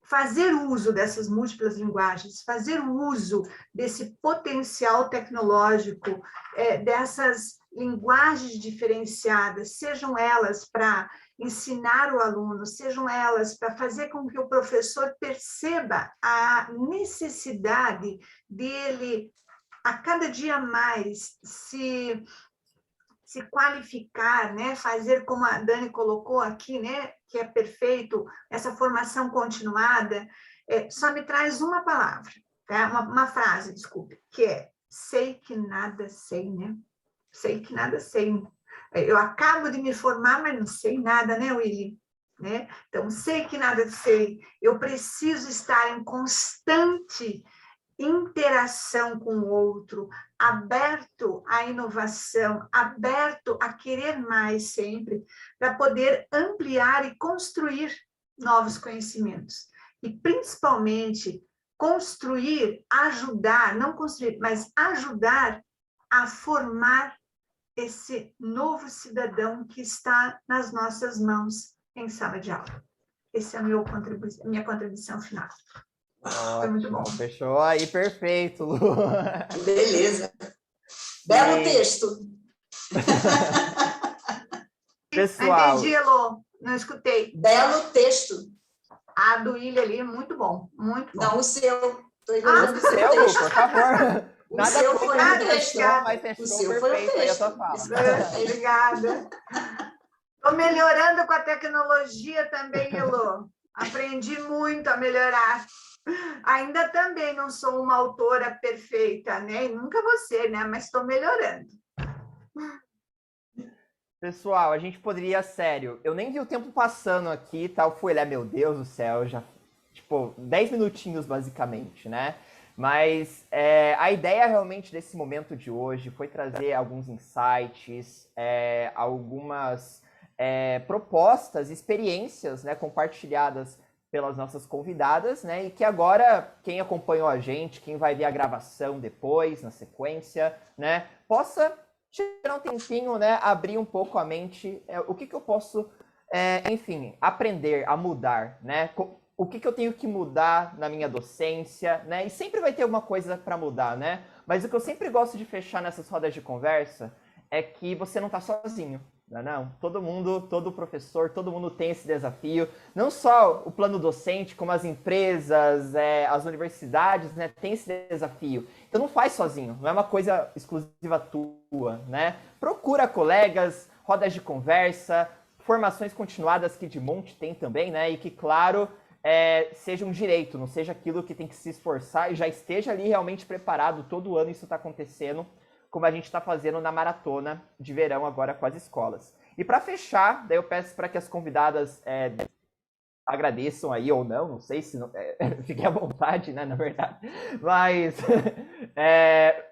fazer uso dessas múltiplas linguagens, fazer uso desse potencial tecnológico, dessas linguagens diferenciadas, sejam elas para ensinar o aluno, sejam elas para fazer com que o professor perceba a necessidade dele, a cada dia mais, se qualificar, né? Fazer como a Dani colocou aqui, né? Que é perfeito, essa formação continuada, só me traz uma palavra, tá? uma frase, desculpe, que é sei que nada sei, né? Sei que nada sei. Eu acabo de me formar, mas não sei nada, né, Willy? né? Então, sei que nada sei, eu preciso estar em constante interação com o outro, aberto à inovação, aberto a querer mais sempre, para poder ampliar e construir novos conhecimentos. E, principalmente, construir, ajudar, não construir, mas ajudar a formar esse novo cidadão que está nas nossas mãos em sala de aula. Essa é a minha contribuição final. Foi muito bom. Fechou aí, perfeito, Lu. Beleza. Belo texto. Pessoal. Não entendi, Elô. Não escutei. Belo texto. A do William ali, muito bom. Muito bom. Não, o seu. O seu, por favor. O seu foi o texto. Mas o seu foi o texto. A tua fala. Obrigada. Estou melhorando com a tecnologia também, Elô. Aprendi muito a melhorar. Ainda também não sou uma autora perfeita, né? E nunca vou ser, né? Mas estou melhorando. Pessoal, a gente poderia, sério, eu nem vi o tempo passando aqui, tá? Eu fui olhar, meu Deus do céu, já, tipo, 10 minutinhos basicamente, né? Mas a ideia realmente desse momento de hoje foi trazer alguns insights, algumas propostas, experiências, né, compartilhadas pelas nossas convidadas, né, e que agora quem acompanhou a gente, quem vai ver a gravação depois, na sequência, né, possa tirar um tempinho, né, abrir um pouco a mente, o que eu posso, enfim, aprender a mudar, né, o que eu tenho que mudar na minha docência, né, e sempre vai ter alguma coisa para mudar, né, mas o que eu sempre gosto de fechar nessas rodas de conversa é que você não está sozinho. Não, todo mundo, todo professor, todo mundo tem esse desafio. Não só o plano docente, como as empresas, as universidades, né, tem esse desafio. Então não faz sozinho, não é uma coisa exclusiva tua, né? Procura colegas, rodas de conversa, formações continuadas que de monte tem também, né? E que, claro, seja um direito, não seja aquilo que tem que se esforçar e já esteja ali realmente preparado. Todo ano isso está acontecendo, como a gente está fazendo na maratona de verão agora com as escolas. E para fechar, daí eu peço para que as convidadas agradeçam aí ou não sei se não, fiquem à vontade, né, na verdade. Mas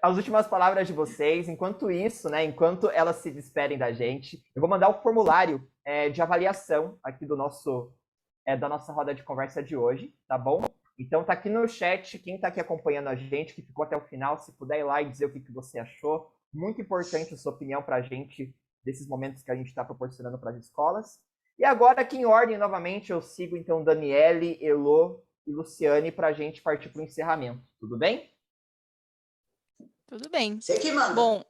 as últimas palavras de vocês, enquanto isso, né, enquanto elas se despedem da gente, eu vou mandar o formulário de avaliação aqui da nossa roda de conversa de hoje, tá bom? Então tá aqui no chat, quem tá aqui acompanhando a gente, que ficou até o final, se puder ir lá e dizer o que você achou. Muito importante a sua opinião pra gente, desses momentos que a gente está proporcionando para as escolas. E agora, aqui em ordem, novamente, eu sigo então Daniele, Elô e Luciane pra gente partir pro encerramento. Tudo bem? Tudo bem. Você que manda. Bom,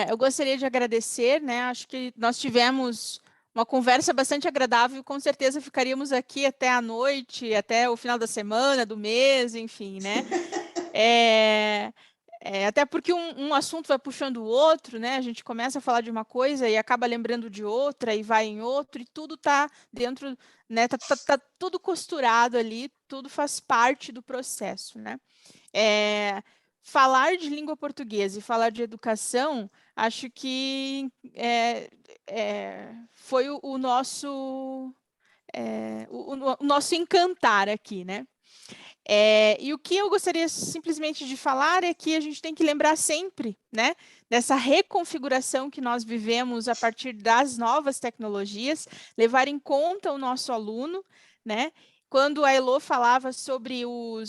eu gostaria de agradecer, né? Acho que nós tivemos uma conversa bastante agradável, com certeza ficaríamos aqui até a noite, até o final da semana, do mês, enfim, né? Até porque um assunto vai puxando o outro, né? A gente começa a falar de uma coisa e acaba lembrando de outra e vai em outro, e tudo está dentro, né? Tá tudo costurado ali, tudo faz parte do processo, né? Falar de língua portuguesa e falar de educação, acho que foi o nosso encantar aqui, né? E o que eu gostaria simplesmente de falar é que a gente tem que lembrar sempre, né, dessa reconfiguração que nós vivemos a partir das novas tecnologias, levar em conta o nosso aluno, né? Quando a Elô falava sobre o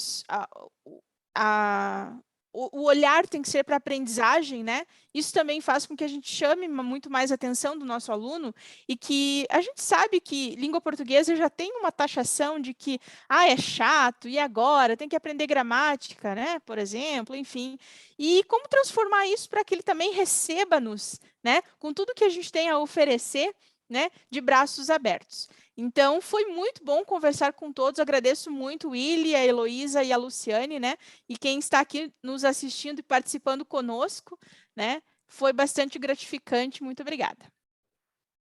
olhar tem que ser para aprendizagem, né? Isso também faz com que a gente chame muito mais a atenção do nosso aluno e que a gente sabe que língua portuguesa já tem uma taxação de que é chato, e agora? Tem que aprender gramática, né? Por exemplo, enfim. E como transformar isso para que ele também receba-nos, né? Com tudo que a gente tem a oferecer, né? De braços abertos. Então, foi muito bom conversar com todos. Agradeço muito o Willy, a Heloísa e a Luciane, né? E quem está aqui nos assistindo e participando conosco, né? Foi bastante gratificante. Muito obrigada.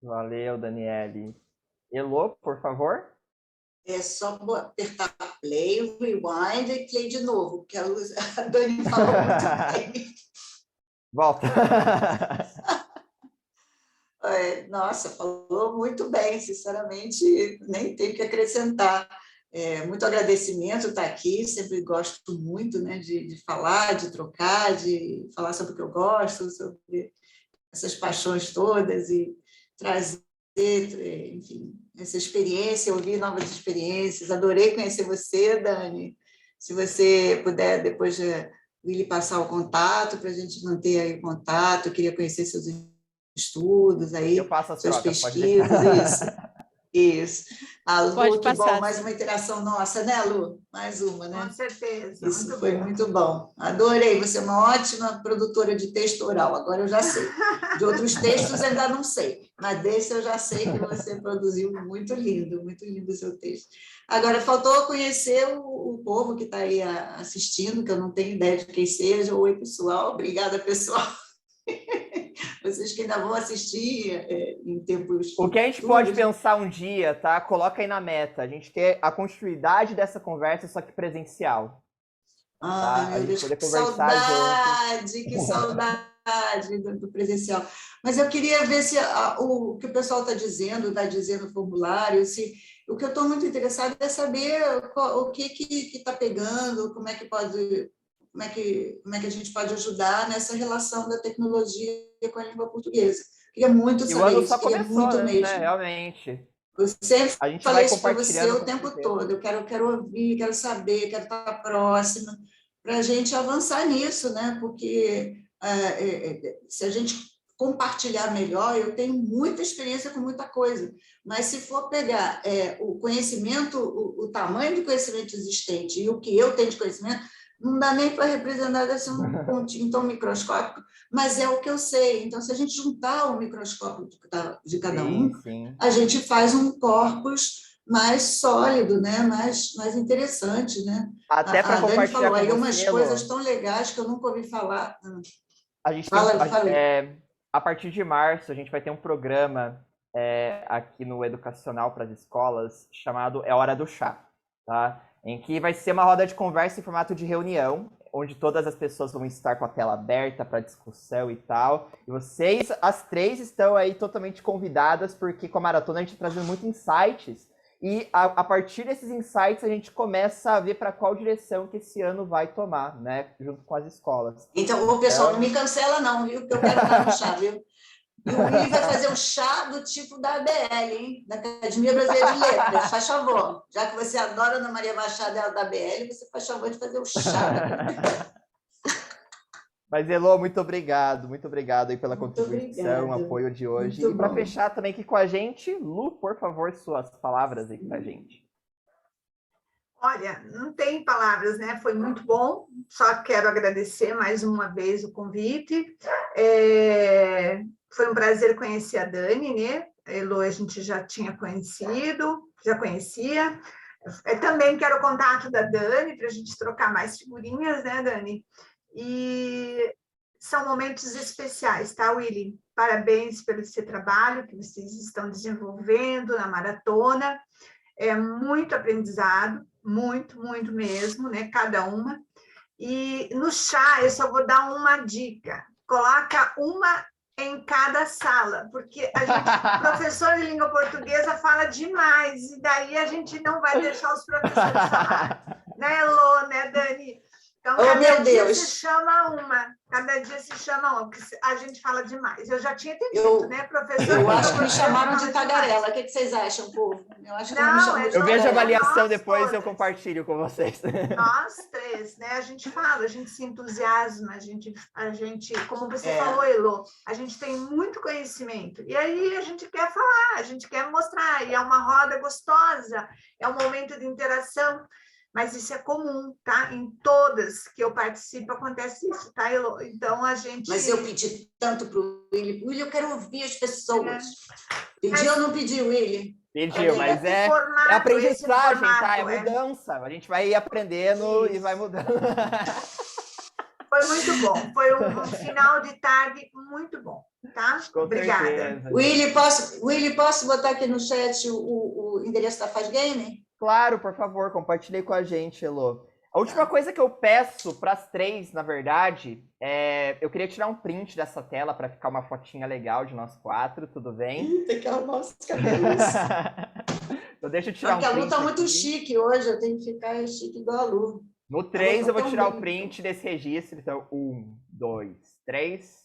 Valeu, Daniele. Elô, por favor. É só apertar play, rewind e play de novo, porque a Dani falou muito bem. Volta. Nossa, falou muito bem, sinceramente, nem tenho que acrescentar. Muito agradecimento estar aqui, sempre gosto muito, né, de falar, de trocar, de falar sobre o que eu gosto, sobre essas paixões todas e trazer, enfim, essa experiência, ouvir novas experiências. Adorei conhecer você, Dani. Se você puder depois Willy passar o contato para a gente manter aí o contato, eu queria conhecer seus estudos aí, eu passo as suas trocas, pesquisas, isso. Lu, Pode que passar, bom, mais sim. uma interação nossa, né, Lu? Mais uma, né? Com certeza. Isso muito foi bom. muito bom. Adorei, você é uma ótima produtora de texto oral, agora eu já sei. De outros textos ainda não sei, mas desse eu já sei que você produziu muito lindo o seu texto. Agora, faltou conhecer o povo que está aí assistindo, que eu não tenho ideia de quem seja. Oi, pessoal, obrigada, pessoal. Vocês que ainda vão assistir em tempos O que a gente pode pensar um dia, tá? Coloca aí na meta. A gente quer a continuidade dessa conversa, só que presencial. Ai, meu Deus, que saudade do presencial. Mas eu queria ver se o que o pessoal está dizendo no formulário, o que eu estou muito interessada é saber o que está pegando, como é que a gente pode ajudar nessa relação da tecnologia com a língua portuguesa. Queria muito saber isso, queria muito mesmo. Realmente. Eu sempre a gente falei vai isso para você o tempo certeza. todo. Eu quero ouvir, quero saber, quero estar próxima, para a gente avançar nisso, né? Porque se a gente compartilhar melhor, eu tenho muita experiência com muita coisa, mas se for pegar o conhecimento, o tamanho do conhecimento existente e o que eu tenho de conhecimento, não dá nem para representar assim, um pontinho tão microscópico, mas é o que eu sei. Então, se a gente juntar o microscópio de cada um, a gente faz um corpus mais sólido, né? mais interessante. Né? Até para compartilhar Dani falou aí umas você, coisas tão legais que eu nunca ouvi falar. A gente a partir de março, a gente vai ter um programa aqui no Educacional para as escolas chamado É Hora do Chá, tá? Em que vai ser uma roda de conversa em formato de reunião, onde todas as pessoas vão estar com a tela aberta para discussão e tal. E vocês, as três, estão aí totalmente convidadas, porque com a maratona a gente está trazendo muitos insights. E a partir desses insights a gente começa a ver para qual direção que esse ano vai tomar, né? Junto com as escolas. Então, pessoal, não me cancela não, viu? Que eu quero estar no chá, viu? E o Willy vai fazer um chá do tipo da ABL, hein? Da Academia Brasileira de Letras. Faz favor. Já que você adora a Ana Maria Machado da ABL, você faz favor de fazer o chá. Mas, Elô, muito obrigado aí pela contribuição, apoio de hoje. Muito e para fechar também aqui com a gente, Lu, por favor, suas palavras aí para a gente. Olha, não tem palavras, né? Foi muito bom. Só quero agradecer mais uma vez o convite. Foi um prazer conhecer a Dani, né? A Elô a gente já tinha conhecido, já conhecia. Também quero o contato da Dani para a gente trocar mais figurinhas, né, Dani? E são momentos especiais, tá, Willy? Parabéns pelo seu trabalho que vocês estão desenvolvendo na maratona. É muito aprendizado, muito mesmo, né? Cada uma. E no chá, eu só vou dar uma dica. Coloca uma em cada sala, porque a gente, professor de língua portuguesa fala demais, e daí a gente não vai deixar os professores falar. Né, Elô, né, Dani? Então, cada dia se chama uma, porque a gente fala demais. Eu já tinha dito, né, professor? Eu acho que me chamaram de tagarela. O que vocês acham, povo? Eu acho que não me chamam de eu vejo a avaliação depois e eu compartilho com vocês. Nós três, né? A gente fala, a gente se entusiasma, a gente como você falou, Elô, a gente tem muito conhecimento. E aí a gente quer falar, a gente quer mostrar. E é uma roda gostosa, é um momento de interação. Mas isso é comum, tá? Em todas que eu participo acontece isso, tá, Elô? Então, a gente... Mas eu pedi tanto para o Willy. Willy, eu quero ouvir as pessoas. Pedi ou não pedi, Willy? Pediu, mas é aprendizagem, tá? É mudança. A gente vai aprendendo e vai mudando. Foi muito bom. Foi um final de tarde muito bom, tá? Obrigada. Willy, posso botar aqui no chat o endereço da Faz Game? Claro, por favor, compartilhe com a gente, Elô. A última coisa que eu peço para as 3, na verdade, eu queria tirar um print dessa tela para ficar uma fotinha legal de nós 4, tudo bem? Tem que arrumar os cabelos. Então deixa eu tirar um Porque print. a Lu tá muito aqui. chique hoje, eu tenho que ficar chique igual a Lu. No 3 eu vou tirar o bem. print desse registro. Então, 1, 2, 3.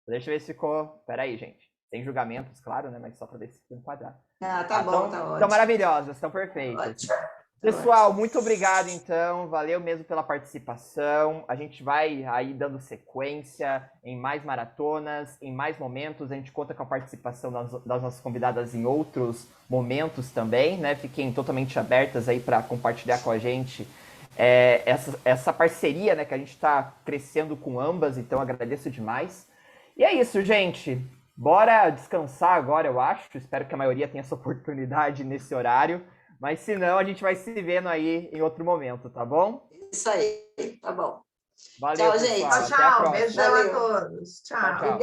Deixa eu ver se ficou... Pera aí, gente. Sem julgamentos, claro, né? Mas só para ver se ficou enquadrado. Ah, tá bom, tá ótimo. Estão maravilhosas, estão perfeitas. Ótimo. Pessoal, muito obrigado, então. Valeu mesmo pela participação. A gente vai aí dando sequência em mais maratonas, em mais momentos. A gente conta com a participação das nossas convidadas em outros momentos também, né? Fiquem totalmente abertas aí para compartilhar com a gente essa parceria, né? Que a gente está crescendo com ambas, então agradeço demais. E é isso, gente. Bora descansar agora, eu acho. Espero que a maioria tenha essa oportunidade nesse horário. Mas se não, a gente vai se vendo aí em outro momento, tá bom? Isso aí, tá bom. Valeu, Tchau, gente. pessoal. Até a Tchau, próxima. beijão a Valeu. todos. Tchau. Tchau, tchau.